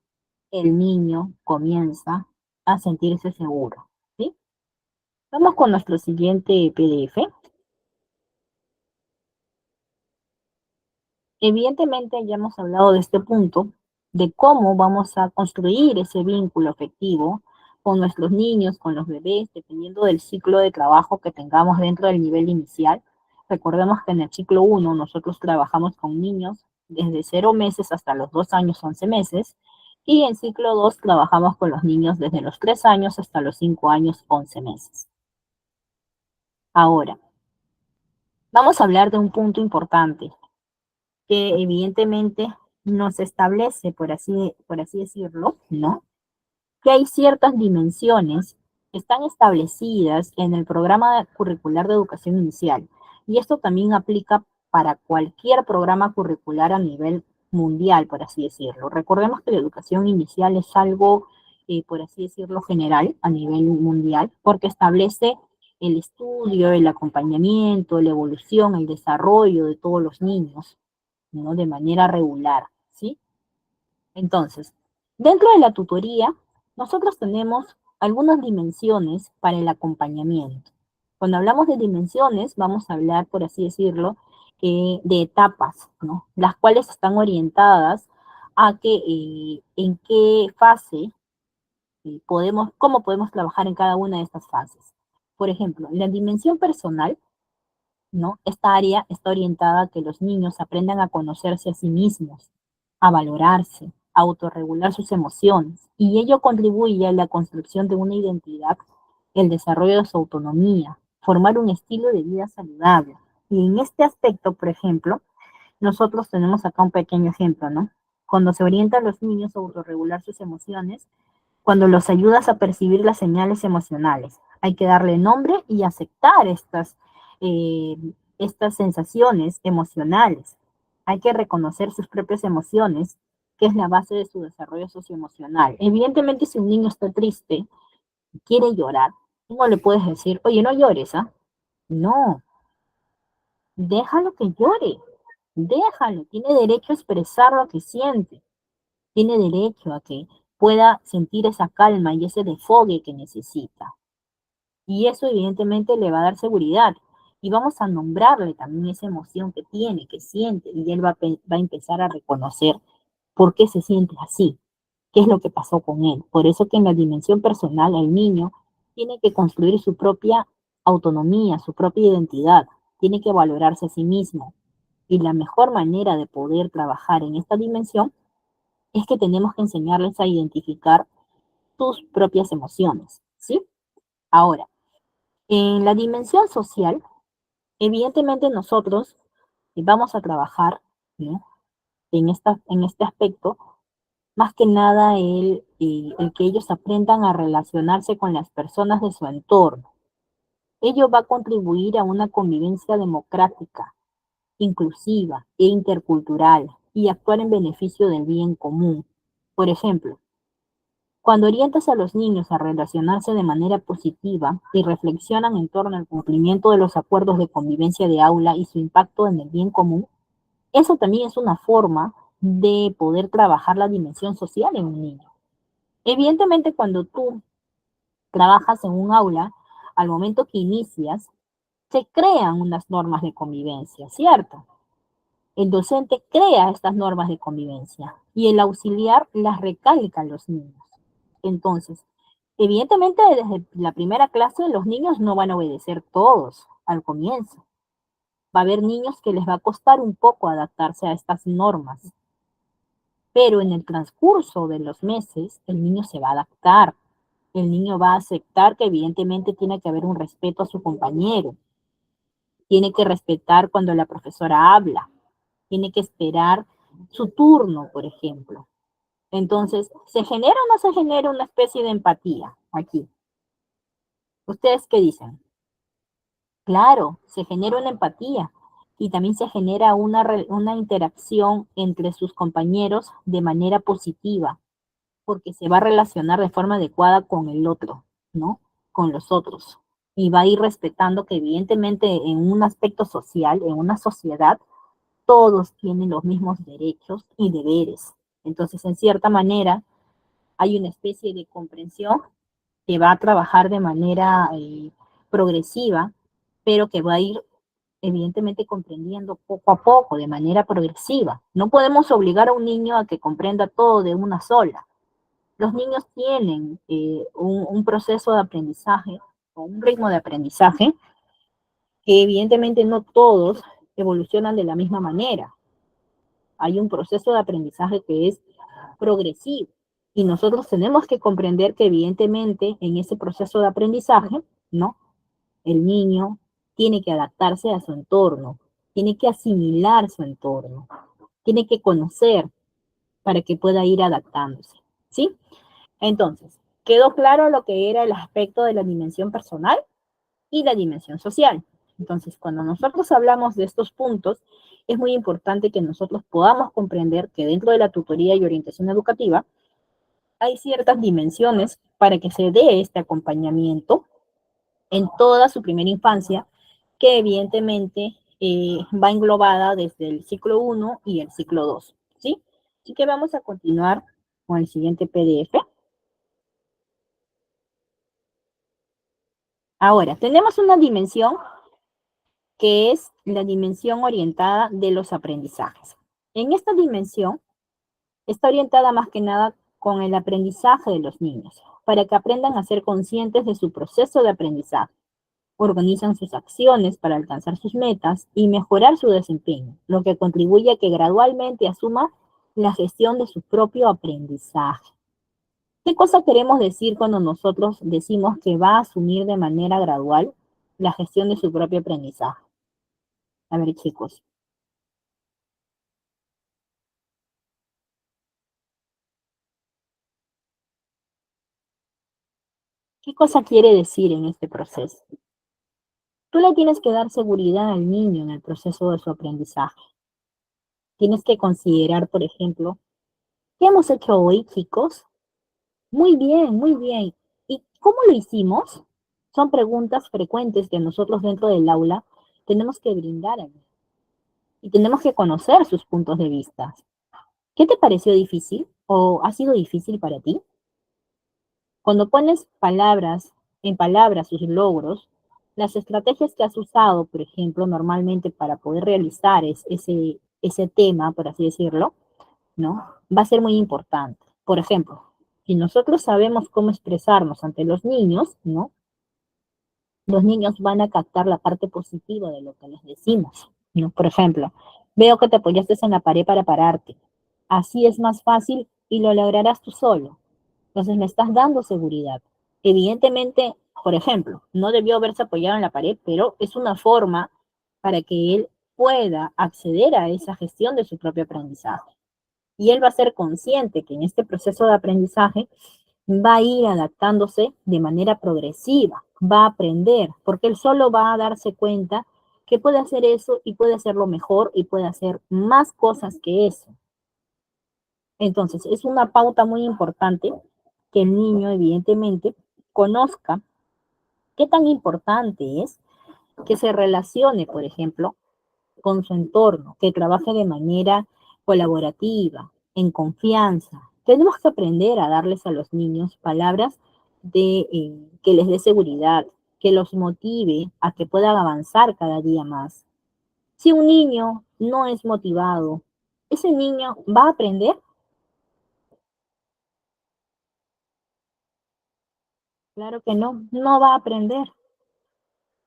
el niño comienza a sentirse seguro. ¿Sí? Vamos con nuestro siguiente PDF. Evidentemente ya hemos hablado de este punto, de cómo vamos a construir ese vínculo afectivo con nuestros niños, con los bebés, dependiendo del ciclo de trabajo que tengamos dentro del nivel inicial. Recordemos que en el ciclo 1 nosotros trabajamos con niños desde 0 meses hasta los 2 años, 11 meses, y en ciclo 2 trabajamos con los niños desde los 3 años hasta los 5 años, 11 meses. Ahora, vamos a hablar de un punto importante que evidentemente nos establece, por así decirlo, ¿no? Que hay ciertas dimensiones que están establecidas en el programa curricular de educación inicial. Y esto también aplica para cualquier programa curricular a nivel mundial, por así decirlo. Recordemos que la educación inicial es algo, por así decirlo, general a nivel mundial, porque establece el estudio, el acompañamiento, la evolución, el desarrollo de todos los niños, ¿no? De manera regular, ¿sí? Entonces, dentro de la tutoría, nosotros tenemos algunas dimensiones para el acompañamiento. Cuando hablamos de dimensiones, vamos a hablar, por así decirlo, de etapas, ¿no? Las cuales están orientadas a que en qué fase cómo podemos trabajar en cada una de estas fases. Por ejemplo, la dimensión personal, ¿no? Esta área está orientada a que los niños aprendan a conocerse a sí mismos, a valorarse, a autorregular sus emociones, y ello contribuye a la construcción de una identidad, el desarrollo de su autonomía, formar un estilo de vida saludable. Y en este aspecto, por ejemplo, nosotros tenemos acá un pequeño ejemplo, ¿no? Cuando se orientan los niños a autorregular sus emociones, cuando los ayudas a percibir las señales emocionales. Hay que darle nombre y aceptar eh, estas sensaciones emocionales. Hay que reconocer sus propias emociones, que es la base de su desarrollo socioemocional. Evidentemente, si un niño está triste y quiere llorar, no le puedes decir, oye, no llores, ¿ah? No, déjalo que llore, déjalo, tiene derecho a expresar lo que siente, tiene derecho a que pueda sentir esa calma y ese desfogue que necesita. Y eso evidentemente le va a dar seguridad. Y vamos a nombrarle también esa emoción que tiene, que siente, y él va a empezar a reconocer por qué se siente así, qué es lo que pasó con él. Por eso que en la dimensión personal el niño tiene que construir su propia autonomía, su propia identidad, tiene que valorarse a sí mismo. Y la mejor manera de poder trabajar en esta dimensión es que tenemos que enseñarles a identificar sus propias emociones, ¿sí? Ahora, en la dimensión social, evidentemente nosotros vamos a trabajar, ¿no? En este aspecto, más que nada el que ellos aprendan a relacionarse con las personas de su entorno. Ello va a contribuir a una convivencia democrática, inclusiva e intercultural y actuar en beneficio del bien común. Por ejemplo, cuando orientas a los niños a relacionarse de manera positiva y reflexionan en torno al cumplimiento de los acuerdos de convivencia de aula y su impacto en el bien común, eso también es una forma de poder trabajar la dimensión social en un niño. Evidentemente, cuando tú trabajas en un aula, al momento que inicias, se crean unas normas de convivencia, ¿cierto? El docente crea estas normas de convivencia y el auxiliar las recalca a los niños. Entonces, evidentemente desde la primera clase los niños no van a obedecer todos al comienzo. Va a haber niños que les va a costar un poco adaptarse a estas normas, pero en el transcurso de los meses el niño se va a adaptar. El niño va a aceptar que evidentemente tiene que haber un respeto a su compañero, tiene que respetar cuando la profesora habla, tiene que esperar su turno, por ejemplo. Entonces, ¿se genera o no se genera una especie de empatía aquí? ¿Ustedes qué dicen? Claro, se genera una empatía y también se genera una interacción entre sus compañeros de manera positiva, porque se va a relacionar de forma adecuada con el otro, ¿no? Con los otros. Y va a ir respetando que evidentemente en un aspecto social, en una sociedad, todos tienen los mismos derechos y deberes. Entonces, en cierta manera, hay una especie de comprensión que va a trabajar de manera progresiva, pero que va a ir evidentemente comprendiendo poco a poco, de manera progresiva. No podemos obligar a un niño a que comprenda todo de una sola. Los niños tienen un proceso de aprendizaje o un ritmo de aprendizaje que evidentemente no todos evolucionan de la misma manera. Hay un proceso de aprendizaje que es progresivo y nosotros tenemos que comprender que evidentemente en ese proceso de aprendizaje, ¿no? El niño tiene que adaptarse a su entorno, tiene que asimilar su entorno, tiene que conocer para que pueda ir adaptándose, ¿sí? Entonces, quedó claro lo que era el aspecto de la dimensión personal y la dimensión social. Entonces, cuando nosotros hablamos de estos puntos, es muy importante que nosotros podamos comprender que dentro de la tutoría y orientación educativa hay ciertas dimensiones para que se dé este acompañamiento en toda su primera infancia, que evidentemente va englobada desde el ciclo 1 y el ciclo 2, ¿sí? Así que vamos a continuar con el siguiente PDF. Ahora, tenemos una dimensión que es la dimensión orientada de los aprendizajes. En esta dimensión está orientada más que nada con el aprendizaje de los niños, para que aprendan a ser conscientes de su proceso de aprendizaje, organizan sus acciones para alcanzar sus metas y mejorar su desempeño, lo que contribuye a que gradualmente asuma la gestión de su propio aprendizaje. ¿Qué cosa queremos decir cuando nosotros decimos que va a asumir de manera gradual la gestión de su propio aprendizaje? A ver, chicos, ¿qué cosa quiere decir en este proceso? Tú le tienes que dar seguridad al niño en el proceso de su aprendizaje. Tienes que considerar, por ejemplo, ¿qué hemos hecho hoy, chicos? Muy bien, muy bien. ¿Y cómo lo hicimos? Son preguntas frecuentes que nosotros dentro del aula tenemos que brindar a él y tenemos que conocer sus puntos de vista. ¿Qué te pareció difícil o ha sido difícil para ti? Cuando pones en palabras sus logros, las estrategias que has usado, por ejemplo, normalmente para poder realizar ese tema, por así decirlo, ¿no? Va a ser muy importante. Por ejemplo, si nosotros sabemos cómo expresarnos ante los niños, ¿no? los niños van a captar la parte positiva de lo que les decimos, ¿no? Por ejemplo, veo que te apoyaste en la pared para pararte. Así es más fácil y lo lograrás tú solo. Entonces me estás dando seguridad. Evidentemente, por ejemplo, no debió haberse apoyado en la pared, pero es una forma para que él pueda acceder a esa gestión de su propio aprendizaje. Y él va a ser consciente que en este proceso de aprendizaje va a ir adaptándose de manera progresiva, va a aprender, porque él solo va a darse cuenta que puede hacer eso y puede hacerlo mejor y puede hacer más cosas que eso. Entonces, es una pauta muy importante que el niño, evidentemente, conozca qué tan importante es que se relacione, por ejemplo, con su entorno, que trabaje de manera colaborativa, en confianza. Tenemos que aprender a darles a los niños palabras que les dé seguridad, que los motive a que puedan avanzar cada día más. Si un niño no es motivado, ese niño va a aprender. Claro que no, no va a aprender.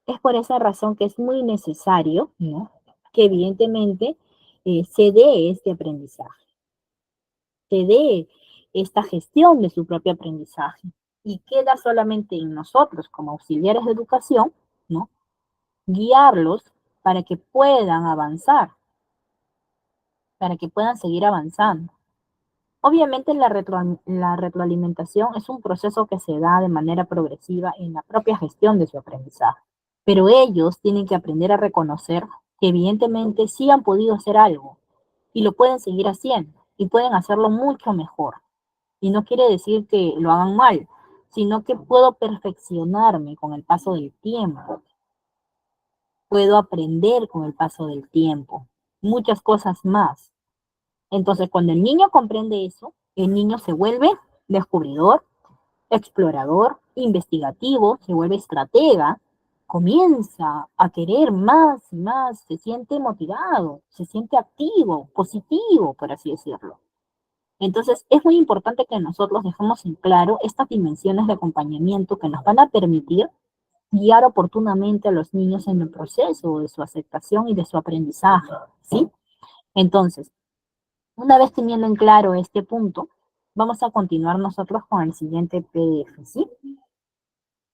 Es por esa razón que es muy necesario, ¿no? Que evidentemente se dé este aprendizaje, se dé esta gestión de su propio aprendizaje. Y queda solamente en nosotros como auxiliares de educación, ¿no? Guiarlos para que puedan avanzar, para que puedan seguir avanzando. Obviamente la retroalimentación es un proceso que se da de manera progresiva en la propia gestión de su aprendizaje. Pero ellos tienen que aprender a reconocer que evidentemente sí han podido hacer algo y lo pueden seguir haciendo y pueden hacerlo mucho mejor. Y no quiere decir que lo hagan mal, sino que puedo perfeccionarme con el paso del tiempo, puedo aprender con el paso del tiempo, muchas cosas más. Entonces, cuando el niño comprende eso, el niño se vuelve descubridor, explorador, investigativo, se vuelve estratega, comienza a querer más y más, se siente motivado, se siente activo, positivo, por así decirlo. Entonces, es muy importante que nosotros dejemos en claro estas dimensiones de acompañamiento que nos van a permitir guiar oportunamente a los niños en el proceso de su aceptación y de su aprendizaje, ¿sí? Entonces, una vez teniendo en claro este punto, vamos a continuar nosotros con el siguiente PDF, ¿sí?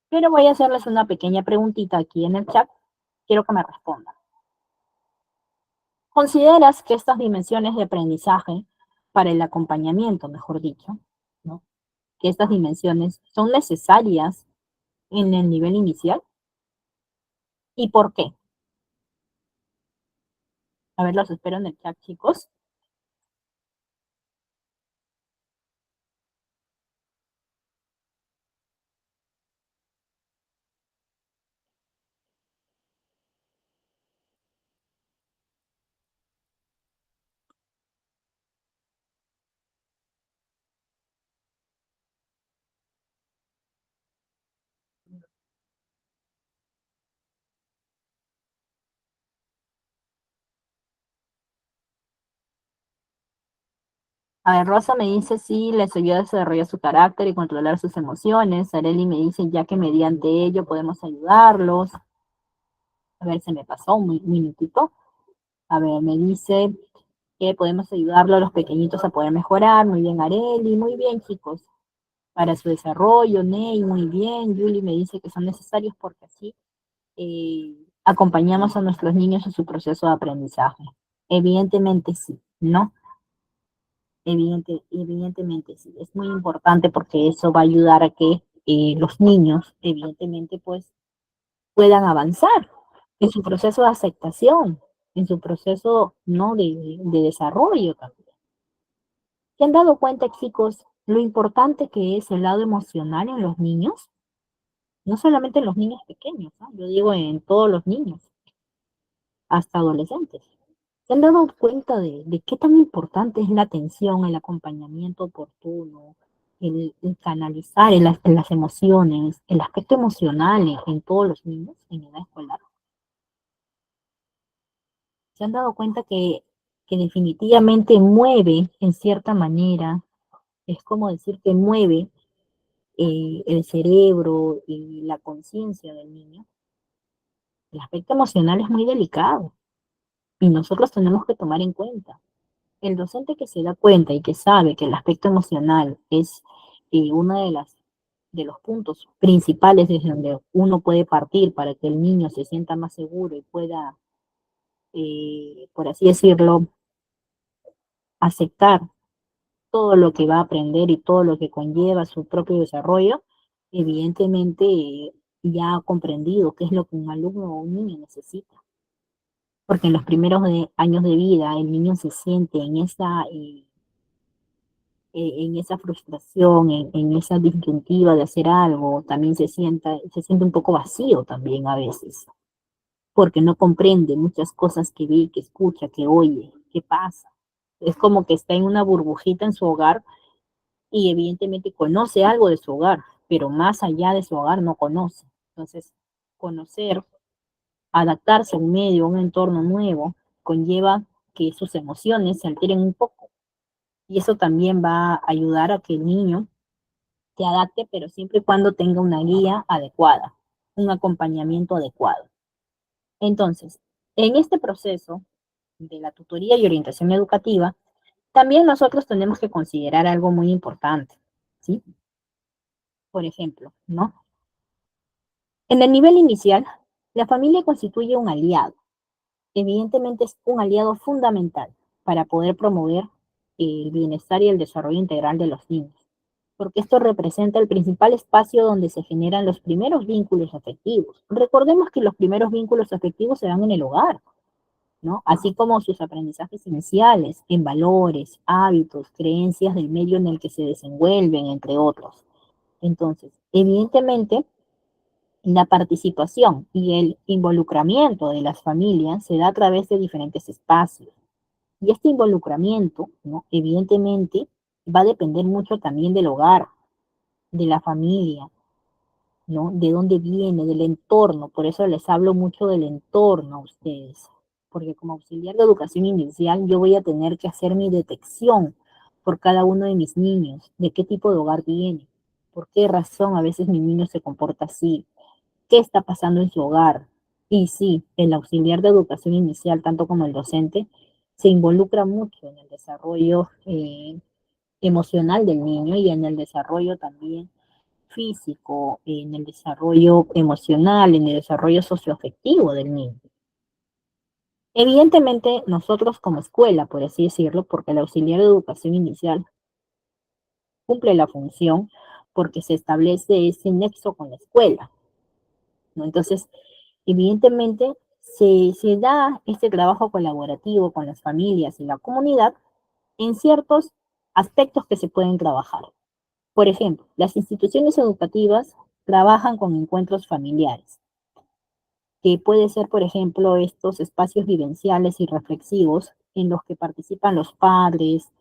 Pero voy a hacerles una pequeña preguntita aquí en el chat. Quiero que me respondan. ¿Consideras que estas dimensiones de aprendizaje para el acompañamiento, mejor dicho, ¿no? Que estas dimensiones son necesarias en el nivel inicial? ¿Y por qué? A ver, los espero en el chat, chicos. A ver, Rosa me dice sí, les ayuda a desarrollar su carácter y controlar sus emociones. Areli me dice ya que mediante ello podemos ayudarlos. A ver, se me pasó un minutito. A ver, me dice que podemos ayudarlo a los pequeñitos a poder mejorar. Muy bien, Areli, muy bien, chicos. Para su desarrollo, Ney, muy bien. Julie me dice que son necesarios porque así acompañamos a nuestros niños en su proceso de aprendizaje. Evidentemente sí, ¿no? Evidentemente sí. Es muy importante porque eso va a ayudar a que los niños, evidentemente, pues puedan avanzar en su proceso de aceptación, en su proceso, ¿no? de desarrollo también. ¿Se han dado cuenta, chicos, lo importante que es el lado emocional en los niños? No solamente en los niños pequeños, ¿no? Yo digo en todos los niños, hasta adolescentes. ¿Se han dado cuenta de qué tan importante es la atención, el acompañamiento oportuno, el canalizar las emociones, el aspecto emocional en todos los niños en edad escolar? ¿Se han dado cuenta que definitivamente mueve en cierta manera? Es como decir que mueve el cerebro y la conciencia del niño. El aspecto emocional es muy delicado y nosotros tenemos que tomar en cuenta. El docente que se da cuenta y que sabe que el aspecto emocional es uno de los puntos principales desde donde uno puede partir para que el niño se sienta más seguro y pueda, por así decirlo, aceptar todo lo que va a aprender y todo lo que conlleva su propio desarrollo, evidentemente ya ha comprendido qué es lo que un alumno o un niño necesita. Porque en los primeros años de vida el niño se siente en esa frustración, en esa disyuntiva de hacer algo, también se siente un poco vacío también a veces, porque no comprende muchas cosas que ve, que escucha, que oye, que pasa. Es como que está en una burbujita en su hogar y evidentemente conoce algo de su hogar, pero más allá de su hogar no conoce. Entonces, conocer, adaptarse a un medio, a un entorno nuevo, conlleva que sus emociones se alteren un poco. Y eso también va a ayudar a que el niño se adapte, pero siempre y cuando tenga una guía adecuada, un acompañamiento adecuado. Entonces, en este proceso de la tutoría y orientación educativa, también nosotros tenemos que considerar algo muy importante, ¿sí? Por ejemplo, ¿no? En el nivel inicial, la familia constituye un aliado. Evidentemente es un aliado fundamental para poder promover el bienestar y el desarrollo integral de los niños, porque esto representa el principal espacio donde se generan los primeros vínculos afectivos. Recordemos que los primeros vínculos afectivos se dan en el hogar, ¿no? Así como sus aprendizajes iniciales en valores, hábitos, creencias del medio en el que se desenvuelven, entre otros. Entonces, evidentemente, la participación y el involucramiento de las familias se da a través de diferentes espacios. Y este involucramiento, ¿no? Evidentemente, va a depender mucho también del hogar, de la familia, ¿no? De dónde viene, del entorno. Por eso les hablo mucho del entorno a ustedes. Porque como auxiliar de educación inicial, yo voy a tener que hacer mi detección por cada uno de mis niños, de qué tipo de hogar viene, por qué razón a veces mi niño se comporta así, qué está pasando en su hogar. Y sí, el auxiliar de educación inicial, tanto como el docente, se involucra mucho en el desarrollo emocional del niño y en el desarrollo también físico, en el desarrollo emocional, en el desarrollo socioafectivo del niño. Evidentemente, nosotros como escuela, por así decirlo, porque el auxiliar de educación inicial cumple la función porque se establece ese nexo con la escuela, ¿no? Entonces, evidentemente, se da este trabajo colaborativo con las familias y la comunidad en ciertos aspectos que se pueden trabajar. Por ejemplo, las instituciones educativas trabajan con encuentros familiares, que puede ser, por ejemplo, estos espacios vivenciales y reflexivos en los que participan los padres,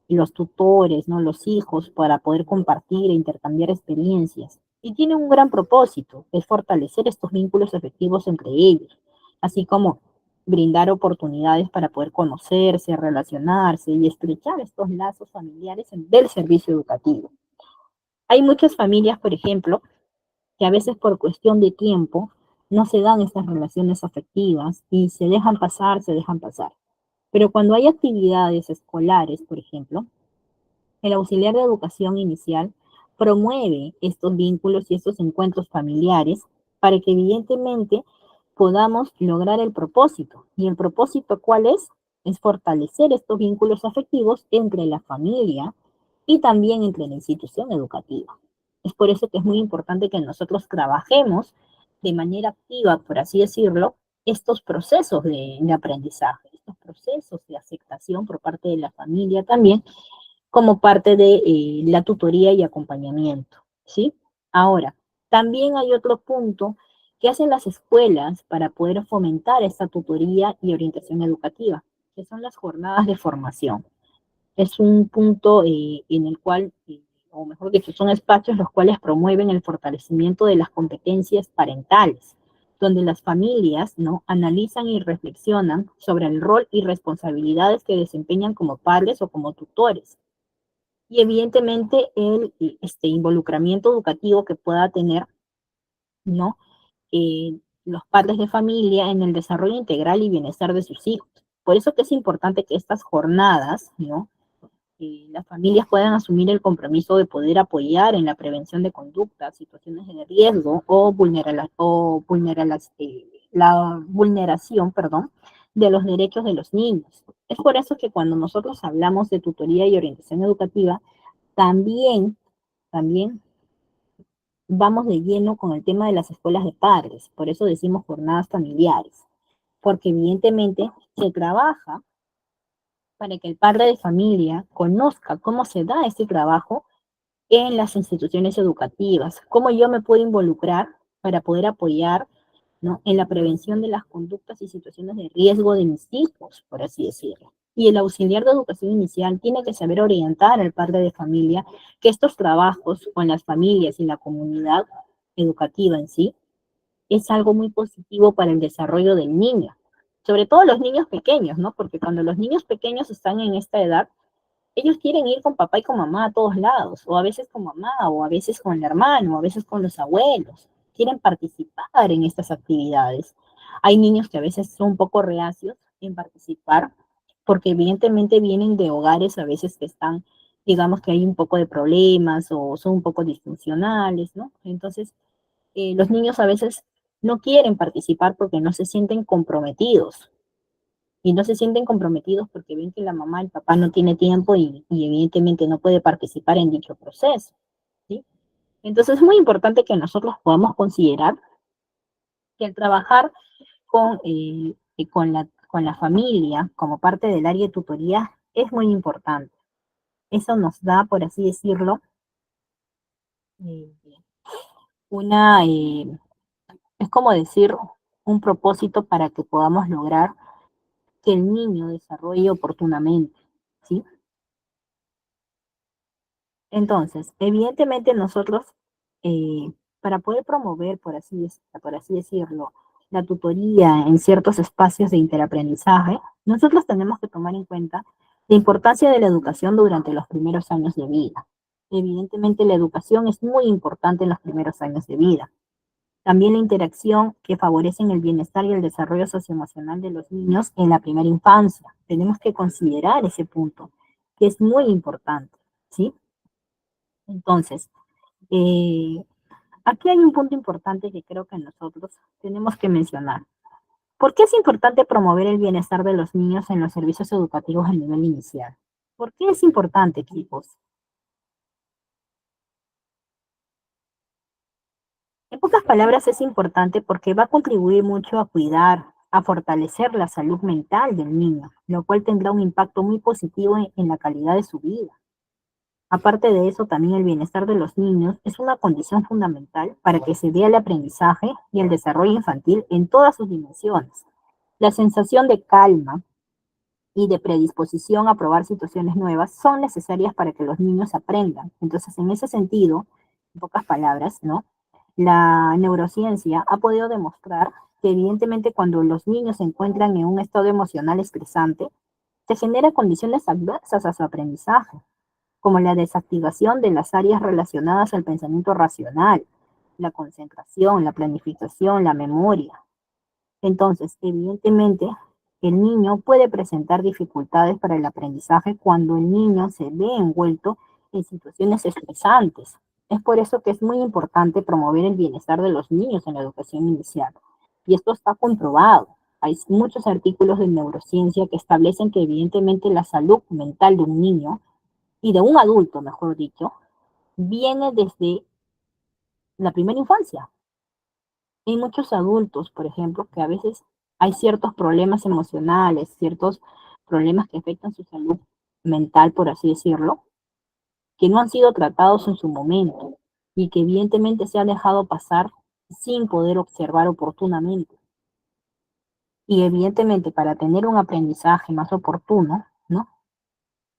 los tutores, ¿no? Los hijos, para poder compartir e intercambiar experiencias. Y tiene un gran propósito, es fortalecer estos vínculos efectivos entre ellos, así como brindar oportunidades para poder conocerse, relacionarse y estrechar estos lazos familiares del servicio educativo. Hay muchas familias, por ejemplo, que a veces por cuestión de tiempo no se dan estas relaciones afectivas y se dejan pasar. Pero cuando hay actividades escolares, por ejemplo, el auxiliar de educación inicial promueve estos vínculos y estos encuentros familiares para que evidentemente podamos lograr el propósito. ¿Y el propósito cuál es? Es fortalecer estos vínculos afectivos entre la familia y también entre la institución educativa. Es por eso que es muy importante que nosotros trabajemos de manera activa, por así decirlo, estos procesos de aprendizaje, estos procesos de aceptación por parte de la familia también, como parte de la tutoría y acompañamiento, ¿sí? Ahora, también hay otro punto que hacen las escuelas para poder fomentar esta tutoría y orientación educativa, que son las jornadas de formación. Es un punto en el cual, o mejor dicho, son espacios los cuales promueven el fortalecimiento de las competencias parentales, donde las familias, ¿no?, analizan y reflexionan sobre el rol y responsabilidades que desempeñan como padres o como tutores. Y evidentemente el involucramiento educativo que pueda tener, ¿no? los padres de familia en el desarrollo integral y bienestar de sus hijos. Por eso que es importante que estas jornadas, ¿no? Las familias puedan asumir el compromiso de poder apoyar en la prevención de conductas, situaciones de riesgo la vulneración, perdón, de los derechos de los niños. Es por eso que cuando nosotros hablamos de tutoría y orientación educativa, también vamos de lleno con el tema de las escuelas de padres. Por eso decimos jornadas familiares, porque evidentemente se trabaja para que el padre de familia conozca cómo se da este trabajo en las instituciones educativas, cómo yo me puedo involucrar para poder apoyar, ¿no?, en la prevención de las conductas y situaciones de riesgo de mis hijos, por así decirlo. Y el auxiliar de educación inicial tiene que saber orientar al padre de familia que estos trabajos con las familias y la comunidad educativa en sí es algo muy positivo para el desarrollo del niño, sobre todo los niños pequeños, ¿no? Porque cuando los niños pequeños están en esta edad, ellos quieren ir con papá y con mamá a todos lados, o a veces con mamá, o a veces con el hermano, o a veces con los abuelos. Quieren participar en estas actividades. Hay niños que a veces son un poco reacios en participar, porque evidentemente vienen de hogares a veces que están, digamos que hay un poco de problemas o son un poco disfuncionales, ¿no? Entonces, los niños a veces no quieren participar porque no se sienten comprometidos y no se sienten comprometidos porque ven que la mamá, el papá no tiene tiempo y evidentemente no puede participar en dicho proceso, ¿sí? Entonces es muy importante que nosotros podamos considerar que el trabajar con la familia como parte del área de tutoría es muy importante. Eso nos da, por así decirlo, eh, una, es como decir, un propósito para que podamos lograr que el niño desarrolle oportunamente, ¿sí? Entonces, evidentemente nosotros, para poder promover, por así decirlo, la tutoría en ciertos espacios de interaprendizaje, nosotros tenemos que tomar en cuenta la importancia de la educación durante los primeros años de vida. Evidentemente, la educación es muy importante en los primeros años de vida. También la interacción que favorece el bienestar y el desarrollo socioemocional de los niños en la primera infancia. Tenemos que considerar ese punto, que es muy importante, ¿sí? Entonces, eh, aquí hay un punto importante que creo que nosotros tenemos que mencionar. ¿Por qué es importante promover el bienestar de los niños en los servicios educativos a nivel inicial? ¿Por qué es importante, chicos? En pocas palabras, es importante porque va a contribuir mucho a cuidar, a fortalecer la salud mental del niño, lo cual tendrá un impacto muy positivo en la calidad de su vida. Aparte de eso, también el bienestar de los niños es una condición fundamental para que se dé el aprendizaje y el desarrollo infantil en todas sus dimensiones. La sensación de calma y de predisposición a probar situaciones nuevas son necesarias para que los niños aprendan. Entonces, en ese sentido, en pocas palabras, ¿no?, la neurociencia ha podido demostrar que evidentemente cuando los niños se encuentran en un estado emocional estresante, se generan condiciones adversas a su aprendizaje, como la desactivación de las áreas relacionadas al pensamiento racional, la concentración, la planificación, la memoria. Entonces, evidentemente, el niño puede presentar dificultades para el aprendizaje cuando el niño se ve envuelto en situaciones estresantes. Es por eso que es muy importante promover el bienestar de los niños en la educación inicial. Y esto está comprobado. Hay muchos artículos de neurociencia que establecen que evidentemente la salud mental de un niño y de un adulto, mejor dicho, viene desde la primera infancia. Hay muchos adultos, por ejemplo, que a veces hay ciertos problemas emocionales, ciertos problemas que afectan su salud mental, por así decirlo, que no han sido tratados en su momento y que evidentemente se han dejado pasar sin poder observar oportunamente. Y evidentemente para tener un aprendizaje más oportuno, ¿no?,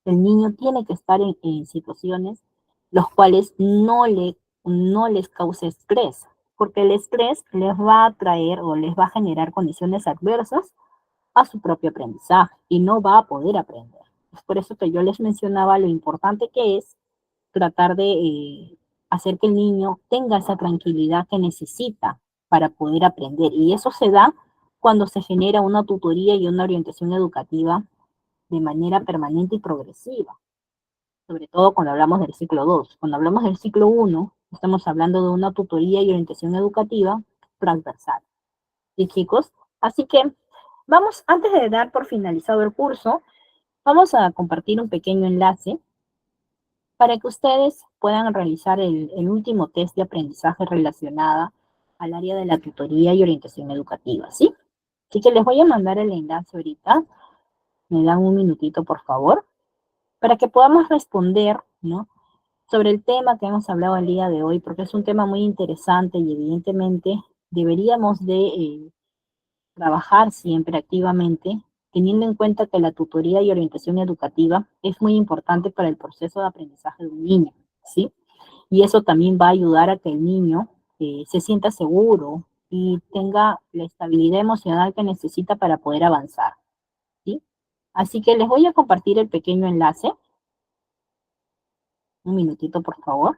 el niño tiene que estar en situaciones los cuales no les cause estrés, porque el estrés les va a traer o les va a generar condiciones adversas a su propio aprendizaje y no va a poder aprender. Es por eso que yo les mencionaba lo importante que es tratar de hacer que el niño tenga esa tranquilidad que necesita para poder aprender. Y eso se da cuando se genera una tutoría y una orientación educativa de manera permanente y progresiva, sobre todo cuando hablamos del ciclo 2. Cuando hablamos del ciclo 1, estamos hablando de una tutoría y orientación educativa transversal. ¿Sí, chicos? Así que vamos, antes de dar por finalizado el curso, vamos a compartir un pequeño enlace para que ustedes puedan realizar el último test de aprendizaje relacionada al área de la tutoría y orientación educativa, ¿sí? Así que les voy a mandar el enlace ahorita. Me dan un minutito, por favor, para que podamos responder, ¿no?, sobre el tema que hemos hablado el día de hoy, porque es un tema muy interesante y evidentemente deberíamos de trabajar siempre activamente, teniendo en cuenta que la tutoría y orientación educativa es muy importante para el proceso de aprendizaje de un niño, ¿sí? Y eso también va a ayudar a que el niño se sienta seguro y tenga la estabilidad emocional que necesita para poder avanzar, ¿sí? Así que les voy a compartir el pequeño enlace. Un minutito, por favor.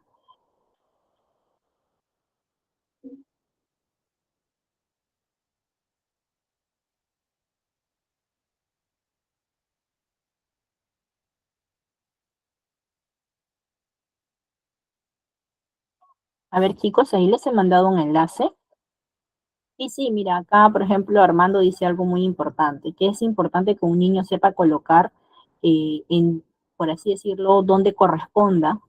A ver, chicos, ahí les he mandado un enlace. Y sí, mira, acá, por ejemplo, Armando dice algo muy importante, que es importante que un niño sepa colocar por así decirlo, donde corresponda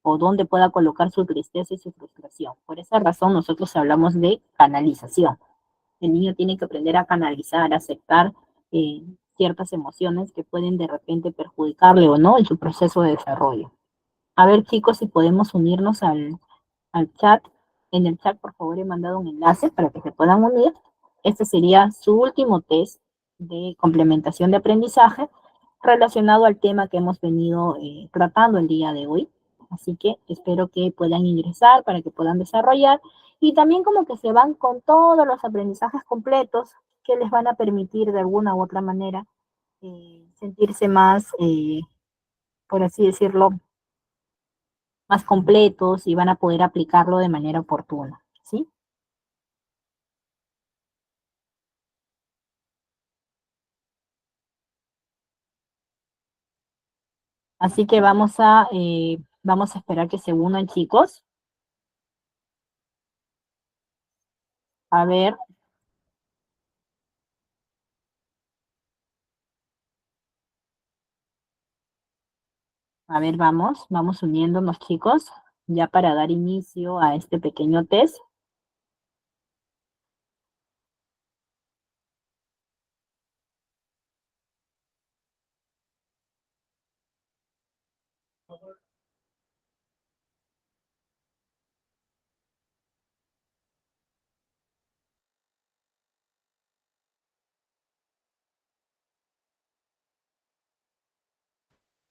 o donde pueda colocar su tristeza y su frustración. Por esa razón nosotros hablamos de canalización. El niño tiene que aprender a canalizar, a aceptar eh, ciertas emociones que pueden de repente perjudicarle o no en su proceso de desarrollo. A ver, chicos, si podemos unirnos al chat. En el chat, por favor, he mandado un enlace para que se puedan unir. Este sería su último test de complementación de aprendizaje relacionado al tema que hemos venido tratando el día de hoy. Así que espero que puedan ingresar para que puedan desarrollar y también como que se van con todos los aprendizajes completos que les van a permitir de alguna u otra manera sentirse más, por así decirlo, más completos y van a poder aplicarlo de manera oportuna, ¿sí? Así que vamos a esperar que se unan, chicos. A ver, vamos uniéndonos, chicos, ya para dar inicio a este pequeño test.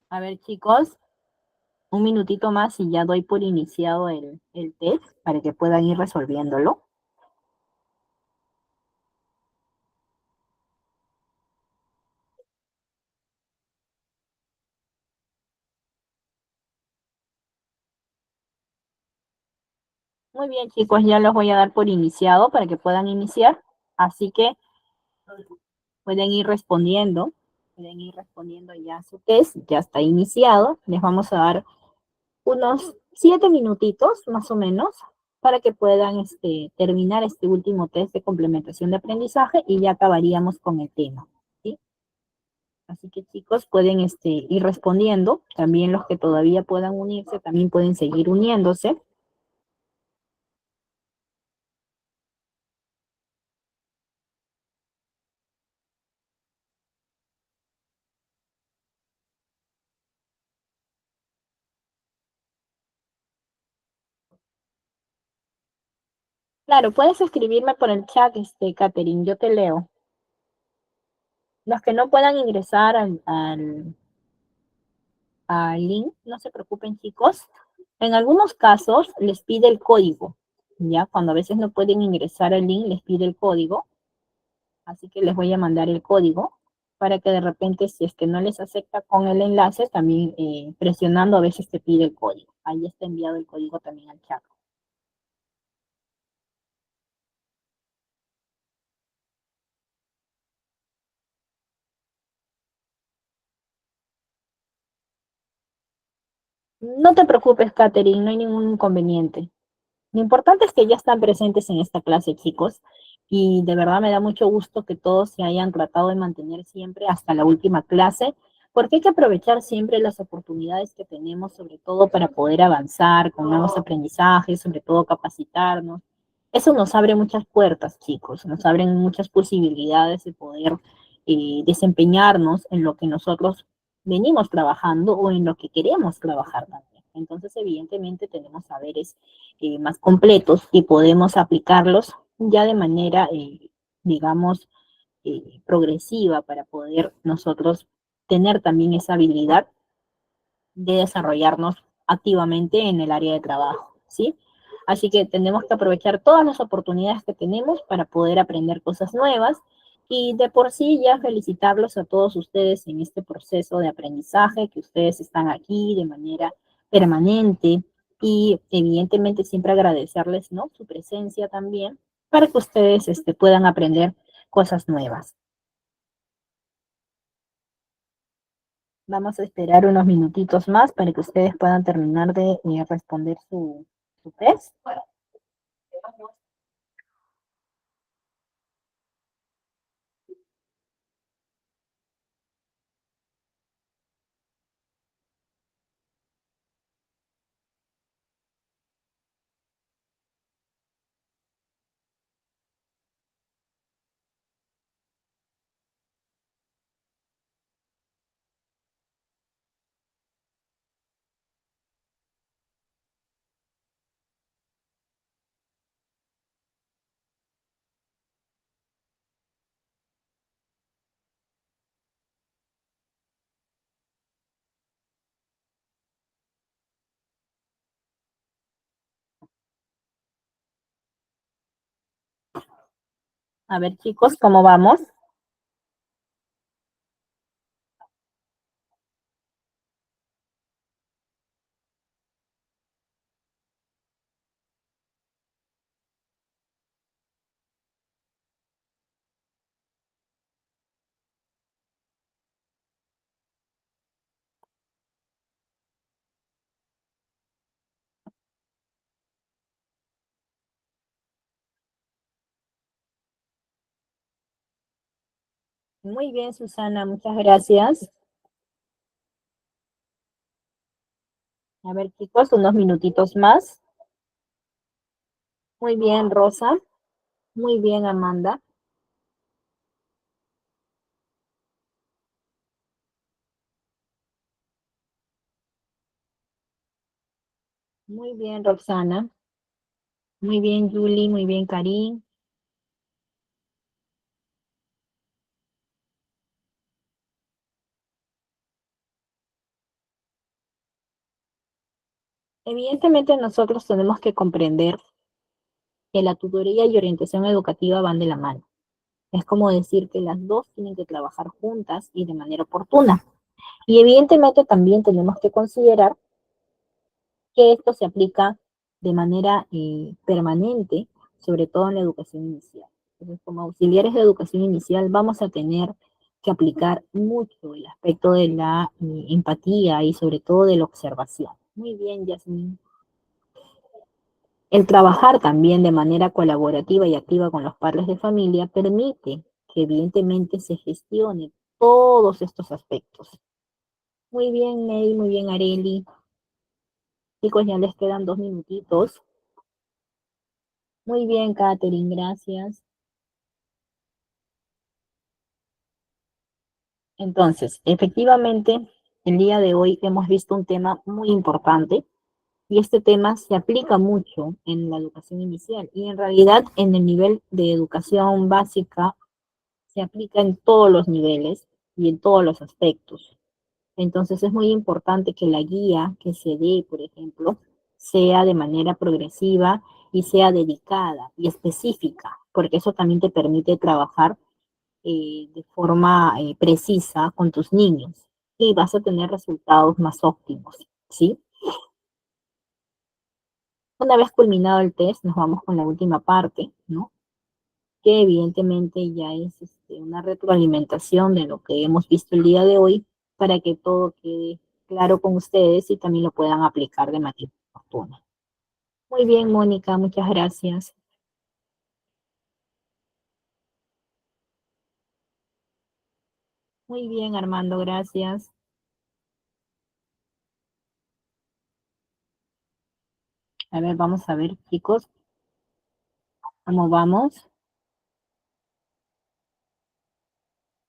A ver, chicos, un minutito más y ya doy por iniciado el test para que puedan ir resolviéndolo. Muy bien, chicos, ya los voy a dar por iniciado para que puedan iniciar. Así que pueden ir respondiendo ya su test, ya está iniciado. Les vamos a dar unos 7 minutitos más o menos para que puedan terminar este último test de complementación de aprendizaje y ya acabaríamos con el tema, ¿sí? Así que chicos pueden ir respondiendo, también los que todavía puedan unirse también pueden seguir uniéndose. Claro, puedes escribirme por el chat, Catherine, yo te leo. Los que no puedan ingresar al link, no se preocupen, chicos. En algunos casos les pide el código, ¿ya? Cuando a veces no pueden ingresar al link, les pide el código. Así que les voy a mandar el código para que de repente, si es que no les acepta con el enlace, también presionando a veces te pide el código. Ahí está enviado el código también al chat. No te preocupes, Katherine, no hay ningún inconveniente. Lo importante es que ya están presentes en esta clase, chicos, y de verdad me da mucho gusto que todos se hayan tratado de mantener siempre hasta la última clase, porque hay que aprovechar siempre las oportunidades que tenemos, sobre todo para poder avanzar con nuevos aprendizajes, sobre todo capacitarnos. Eso nos abre muchas puertas, chicos, nos abren muchas posibilidades de poder desempeñarnos en lo que nosotros venimos trabajando o en lo que queremos trabajar también. Entonces, evidentemente, tenemos saberes más completos y podemos aplicarlos ya de manera, digamos, progresiva para poder nosotros tener también esa habilidad de desarrollarnos activamente en el área de trabajo, ¿sí? Así que tenemos que aprovechar todas las oportunidades que tenemos para poder aprender cosas nuevas y de por sí ya felicitarlos a todos ustedes en este proceso de aprendizaje, que ustedes están aquí de manera permanente y evidentemente siempre agradecerles, ¿no? Su presencia también para que ustedes puedan aprender cosas nuevas. Vamos a esperar unos minutitos más para que ustedes puedan terminar de responder su test. A ver, chicos, ¿cómo vamos? Muy bien, Susana, muchas gracias. A ver, chicos, unos minutitos más. Muy bien, Rosa. Muy bien, Amanda. Muy bien, Roxana. Muy bien, Julie. Muy bien, Karim. Evidentemente, nosotros tenemos que comprender que la tutoría y orientación educativa van de la mano. Es como decir que las dos tienen que trabajar juntas y de manera oportuna. Y evidentemente también tenemos que considerar que esto se aplica de manera permanente, sobre todo en la educación inicial. Entonces, como auxiliares de educación inicial vamos a tener que aplicar mucho el aspecto de la empatía y sobre todo de la observación. Muy bien, Yasmin. El trabajar también de manera colaborativa y activa con los padres de familia permite que evidentemente se gestione todos estos aspectos. Muy bien, Ney, muy bien, Areli. Chicos, ya les quedan 2 minutitos. Muy bien, Katherine, gracias. Entonces, efectivamente, el día de hoy hemos visto un tema muy importante y este tema se aplica mucho en la educación inicial y en realidad en el nivel de educación básica se aplica en todos los niveles y en todos los aspectos. Entonces es muy importante que la guía que se dé, por ejemplo, sea de manera progresiva y sea dedicada y específica, porque eso también te permite trabajar de forma precisa con tus niños y vas a tener resultados más óptimos, ¿sí? Una vez culminado el test, nos vamos con la última parte, ¿no? Que evidentemente ya es una retroalimentación de lo que hemos visto el día de hoy para que todo quede claro con ustedes y también lo puedan aplicar de manera oportuna. Muy bien, Mónica, muchas gracias. Muy bien, Armando, gracias. A ver, vamos a ver, chicos, ¿cómo vamos?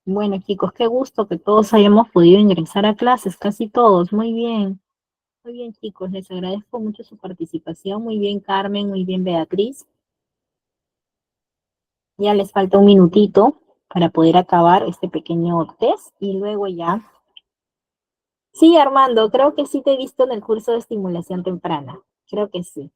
Bueno, chicos, qué gusto que todos hayamos podido ingresar a clases, casi todos. Muy bien. Muy bien, chicos, les agradezco mucho su participación. Muy bien, Carmen, muy bien, Beatriz. Ya les falta un minutito para poder acabar este pequeño test y luego ya. Sí, Armando, creo que sí te he visto en el curso de estimulación temprana. Creo que sí.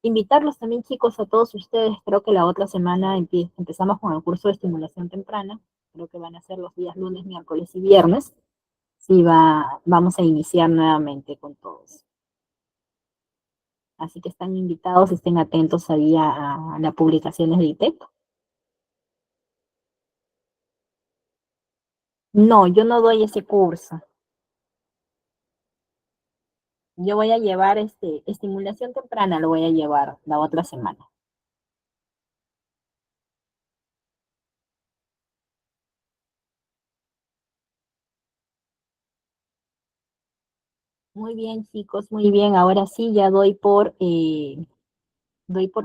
Invitarlos también, chicos, a todos ustedes. Creo que la otra semana empezamos con el curso de estimulación temprana. Creo que van a ser los días lunes, miércoles y viernes. Sí, vamos a iniciar nuevamente con todos. Así que están invitados, estén atentos ahí a las publicaciones de ITEC. No, yo no doy ese curso. Yo voy a llevar estimulación temprana, lo voy a llevar la otra semana. Muy bien, chicos, muy bien. Ahora sí, ya doy por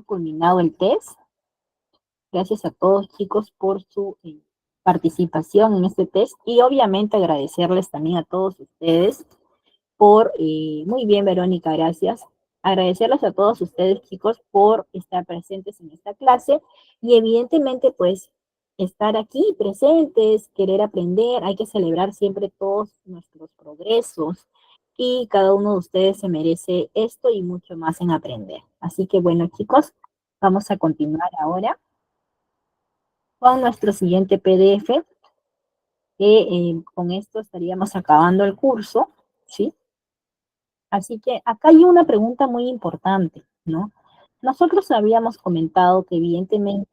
culminado el test. Gracias a todos, chicos, por su participación en este test y obviamente agradecerles también a todos ustedes muy bien, Verónica, gracias. Agradecerles a todos ustedes, chicos, por estar presentes en esta clase y evidentemente, pues, estar aquí presentes, querer aprender, hay que celebrar siempre todos nuestros progresos y cada uno de ustedes se merece esto y mucho más en aprender. Así que, bueno, chicos, vamos a continuar ahora con nuestro siguiente PDF, que con esto estaríamos acabando el curso, ¿sí? Así que acá hay una pregunta muy importante, ¿no? Nosotros habíamos comentado que evidentemente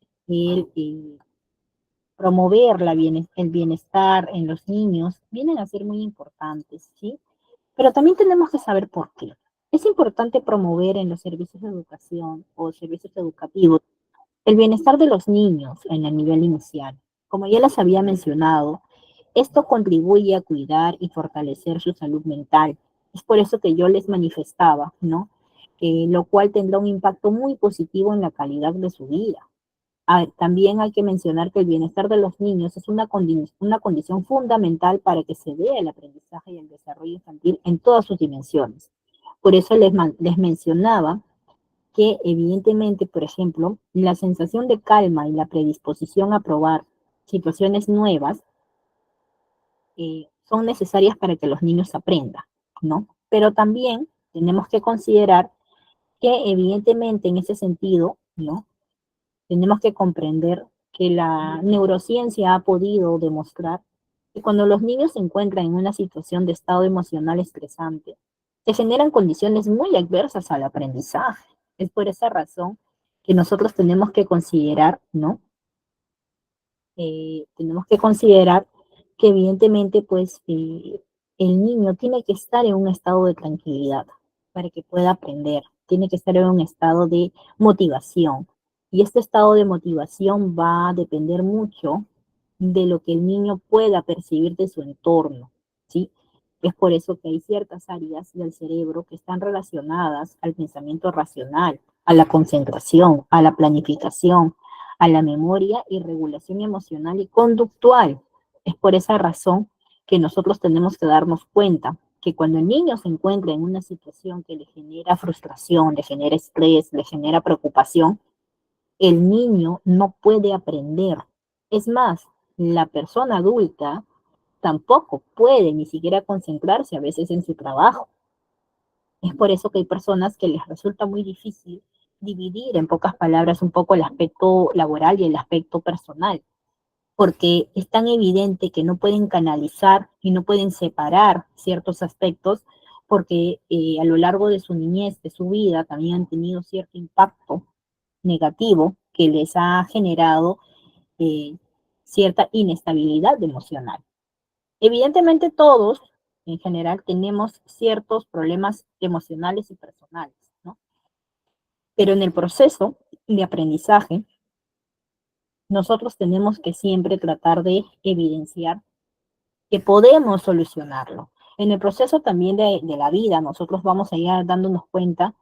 promover el bienestar en los niños vienen a ser muy importantes, ¿sí? Pero también tenemos que saber por qué. Es importante promover en los servicios de educación o servicios educativos el bienestar de los niños en el nivel inicial. Como ya les había mencionado, esto contribuye a cuidar y fortalecer su salud mental. Es por eso que yo les manifestaba, ¿no? Lo cual tendrá un impacto muy positivo en la calidad de su vida. También hay que mencionar que el bienestar de los niños es una condición fundamental para que se vea el aprendizaje y el desarrollo infantil en todas sus dimensiones. Por eso les mencionaba que evidentemente, por ejemplo, la sensación de calma y la predisposición a probar situaciones nuevas son necesarias para que los niños aprendan, ¿no? Pero también tenemos que considerar que evidentemente en ese sentido, ¿no? Tenemos que comprender que la neurociencia ha podido demostrar que cuando los niños se encuentran en una situación de estado emocional estresante, se generan condiciones muy adversas al aprendizaje. Es por esa razón que nosotros tenemos que considerar, ¿no? Tenemos que considerar que evidentemente, pues, el niño tiene que estar en un estado de tranquilidad para que pueda aprender, tiene que estar en un estado de motivación. Y este estado de motivación va a depender mucho de lo que el niño pueda percibir de su entorno, ¿sí? Es por eso que hay ciertas áreas del cerebro que están relacionadas al pensamiento racional, a la concentración, a la planificación, a la memoria y regulación emocional y conductual. Es por esa razón que nosotros tenemos que darnos cuenta que cuando el niño se encuentra en una situación que le genera frustración, le genera estrés, le genera preocupación, el niño no puede aprender. Es más, la persona adulta tampoco puede ni siquiera concentrarse a veces en su trabajo. Es por eso que hay personas que les resulta muy difícil dividir en pocas palabras un poco el aspecto laboral y el aspecto personal, porque es tan evidente que no pueden canalizar y no pueden separar ciertos aspectos, porque a lo largo de su niñez, de su vida, también han tenido cierto impacto negativo que les ha generado eh, cierta inestabilidad emocional. Evidentemente todos en general tenemos ciertos problemas emocionales y personales, ¿no? Pero en el proceso de aprendizaje, nosotros tenemos que siempre tratar de evidenciar que podemos solucionarlo. En el proceso también de la vida, nosotros vamos a ir dándonos cuenta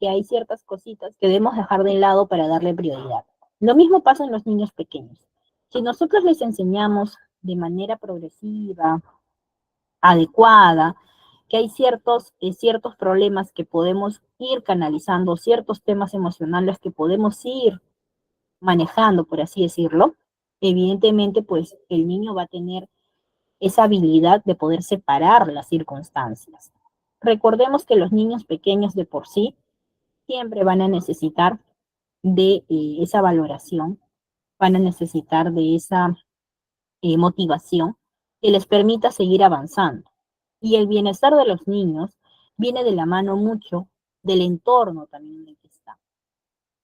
que hay ciertas cositas que debemos dejar de lado para darle prioridad. Lo mismo pasa en los niños pequeños. Si nosotros les enseñamos de manera progresiva, adecuada, que hay ciertos problemas que podemos ir canalizando, ciertos temas emocionales que podemos ir manejando, por así decirlo, evidentemente, pues el niño va a tener esa habilidad de poder separar las circunstancias. Recordemos que los niños pequeños de por sí siempre van a necesitar de esa valoración, van a necesitar de esa motivación que les permita seguir avanzando. Y el bienestar de los niños viene de la mano mucho del entorno también en el que están.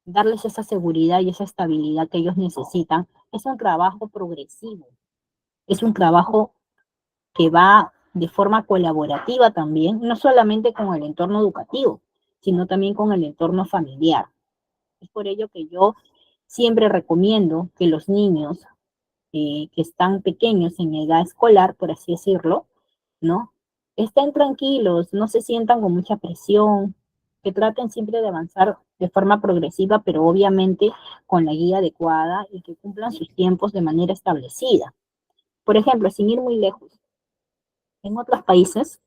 Darles esa seguridad y esa estabilidad que ellos necesitan es un trabajo progresivo, es un trabajo que va de forma colaborativa también, no solamente con el entorno educativo, sino también con el entorno familiar. Es por ello que yo siempre recomiendo que los niños que están pequeños en edad escolar, por así decirlo, ¿no? Estén tranquilos, no se sientan con mucha presión, que traten siempre de avanzar de forma progresiva, pero obviamente con la guía adecuada y que cumplan sus tiempos de manera establecida. Por ejemplo, sin ir muy lejos, en otros países,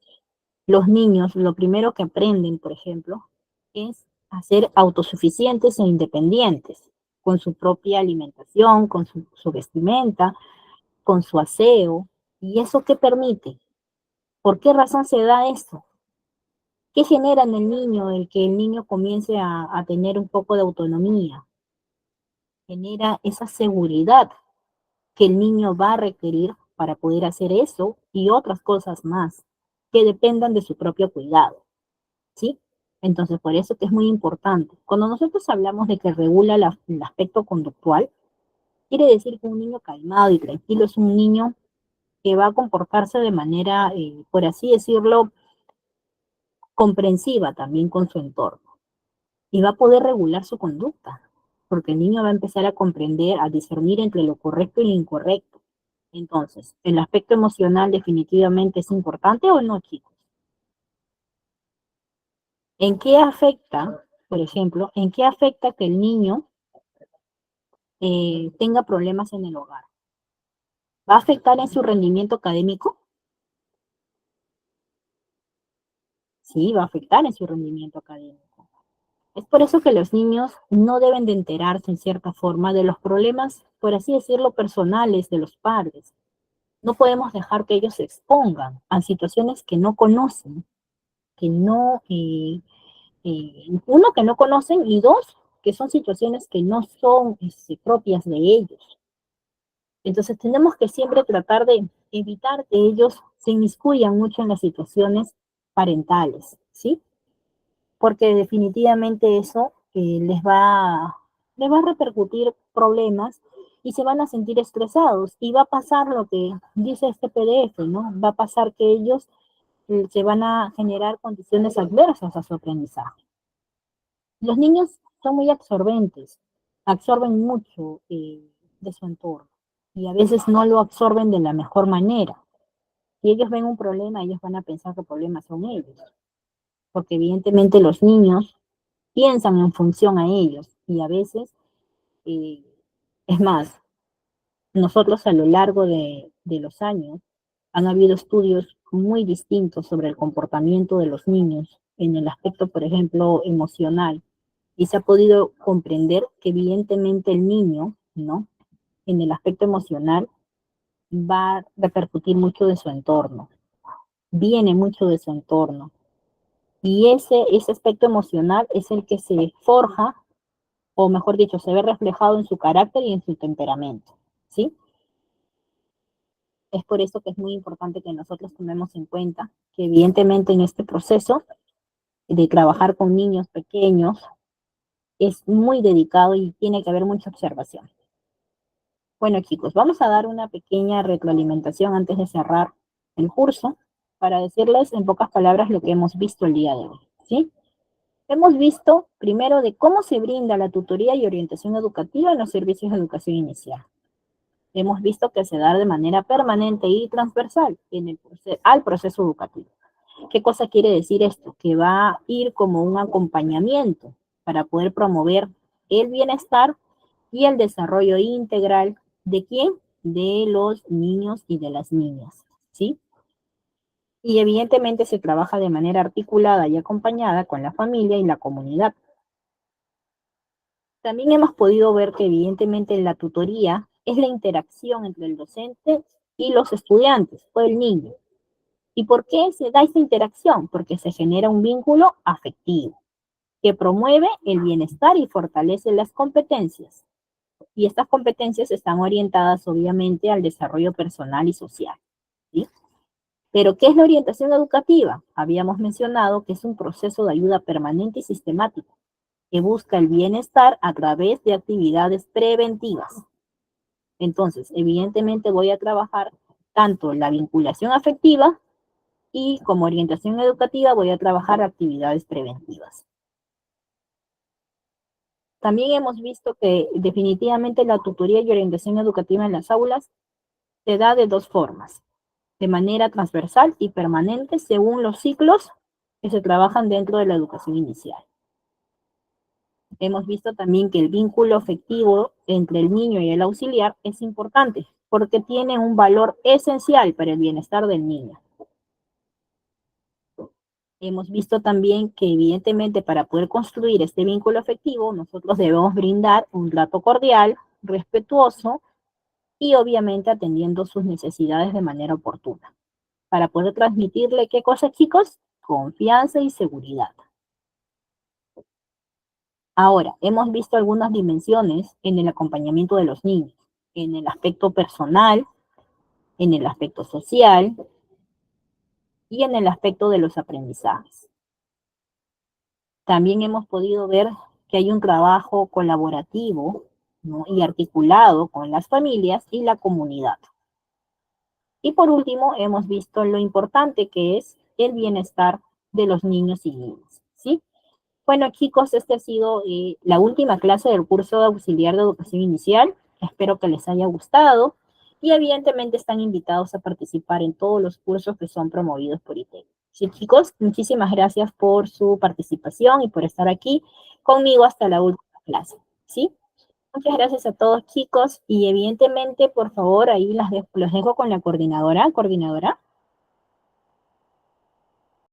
los niños lo primero que aprenden, por ejemplo, es a ser autosuficientes e independientes, con su propia alimentación, con su vestimenta, con su aseo. ¿Y eso qué permite? ¿Por qué razón se da esto? ¿Qué genera en el niño el que el niño comience a tener un poco de autonomía? Genera esa seguridad que el niño va a requerir para poder hacer eso y otras cosas más que dependan de su propio cuidado, ¿sí? Entonces, por eso que es muy importante. Cuando nosotros hablamos de que regula el aspecto conductual, quiere decir que un niño calmado y tranquilo es un niño que va a comportarse de manera, por así decirlo, comprensiva también con su entorno y va a poder regular su conducta, porque el niño va a empezar a comprender, a discernir entre lo correcto y lo incorrecto. Entonces, ¿el aspecto emocional definitivamente es importante o no, chicos? ¿En qué afecta, por ejemplo, en qué afecta que el niño tenga problemas en el hogar? ¿Va a afectar en su rendimiento académico? Sí, va a afectar en su rendimiento académico. Es por eso que los niños no deben de enterarse en cierta forma de los problemas, por así decirlo, personales de los padres. No podemos dejar que ellos se expongan a situaciones que no conocen, que no, uno, que no conocen y dos, que son situaciones que no son propias de ellos. Entonces tenemos que siempre tratar de evitar que ellos se inmiscuyan mucho en las situaciones parentales, ¿sí? Porque definitivamente eso les va a repercutir problemas y se van a sentir estresados y va a pasar lo que dice este PDF, ¿no? Va a pasar que ellos se van a generar condiciones adversas a su aprendizaje. Los niños son muy absorbentes, absorben mucho de su entorno y a veces no lo absorben de la mejor manera. Si ellos ven un problema, ellos van a pensar que problemas son ellos, porque evidentemente los niños piensan en función a ellos y a veces, eh, es más, nosotros a lo largo de los años han habido estudios muy distintos sobre el comportamiento de los niños en el aspecto, por ejemplo, emocional, y se ha podido comprender que evidentemente el niño, ¿no? En el aspecto emocional va a repercutir mucho de su entorno, viene mucho de su entorno, y ese aspecto emocional es el que se forja, o mejor dicho, se ve reflejado en su carácter y en su temperamento, ¿sí? Es por eso que es muy importante que nosotros tomemos en cuenta que evidentemente en este proceso de trabajar con niños pequeños es muy dedicado y tiene que haber mucha observación. Bueno, chicos, vamos a dar una pequeña retroalimentación antes de cerrar el curso. para decirles en pocas palabras lo que hemos visto el día de hoy, ¿sí? Hemos visto primero de cómo se brinda la tutoría y orientación educativa en los servicios de educación inicial. Hemos visto que se da de manera permanente y transversal al proceso educativo. ¿Qué cosa quiere decir esto? Que va a ir como un acompañamiento para poder promover el bienestar y el desarrollo integral de quién? De los niños y de las niñas, ¿sí? Y evidentemente se trabaja de manera articulada y acompañada con la familia y la comunidad. También hemos podido ver que evidentemente la tutoría es la interacción entre el docente y los estudiantes o el niño. ¿Y por qué se da esta interacción? Porque se genera un vínculo afectivo que promueve el bienestar y fortalece las competencias. Y estas competencias están orientadas obviamente al desarrollo personal y social, ¿sí? Pero, ¿qué es la orientación educativa? Habíamos mencionado que es un proceso de ayuda permanente y sistemático que busca el bienestar a través de actividades preventivas. Entonces, evidentemente voy a trabajar tanto la vinculación afectiva y como orientación educativa voy a trabajar actividades preventivas. También hemos visto que definitivamente la tutoría y orientación educativa en las aulas se da de dos formas, de manera transversal y permanente según los ciclos que se trabajan dentro de la educación inicial. Hemos visto también que el vínculo afectivo entre el niño y el auxiliar es importante porque tiene un valor esencial para el bienestar del niño. Hemos visto también que evidentemente para poder construir este vínculo afectivo nosotros debemos brindar un trato cordial, respetuoso y obviamente atendiendo sus necesidades de manera oportuna para poder transmitirle, ¿qué cosa, chicos? Confianza y seguridad. Ahora, hemos visto algunas dimensiones en el acompañamiento de los niños, en el aspecto personal, en el aspecto social y en el aspecto de los aprendizajes. También hemos podido ver que hay un trabajo colaborativo, ¿no? Y articulado con las familias y la comunidad. Y por último, hemos visto lo importante que es el bienestar de los niños y niñas, ¿sí? Bueno, chicos, esta ha sido la última clase del curso de auxiliar de educación inicial. Espero que les haya gustado y evidentemente están invitados a participar en todos los cursos que son promovidos por ITEC. Sí, chicos, muchísimas gracias por su participación y por estar aquí conmigo hasta la última clase, ¿sí? Muchas gracias a todos, chicos, y evidentemente, por favor, ahí los dejo con la coordinadora. Coordinadora.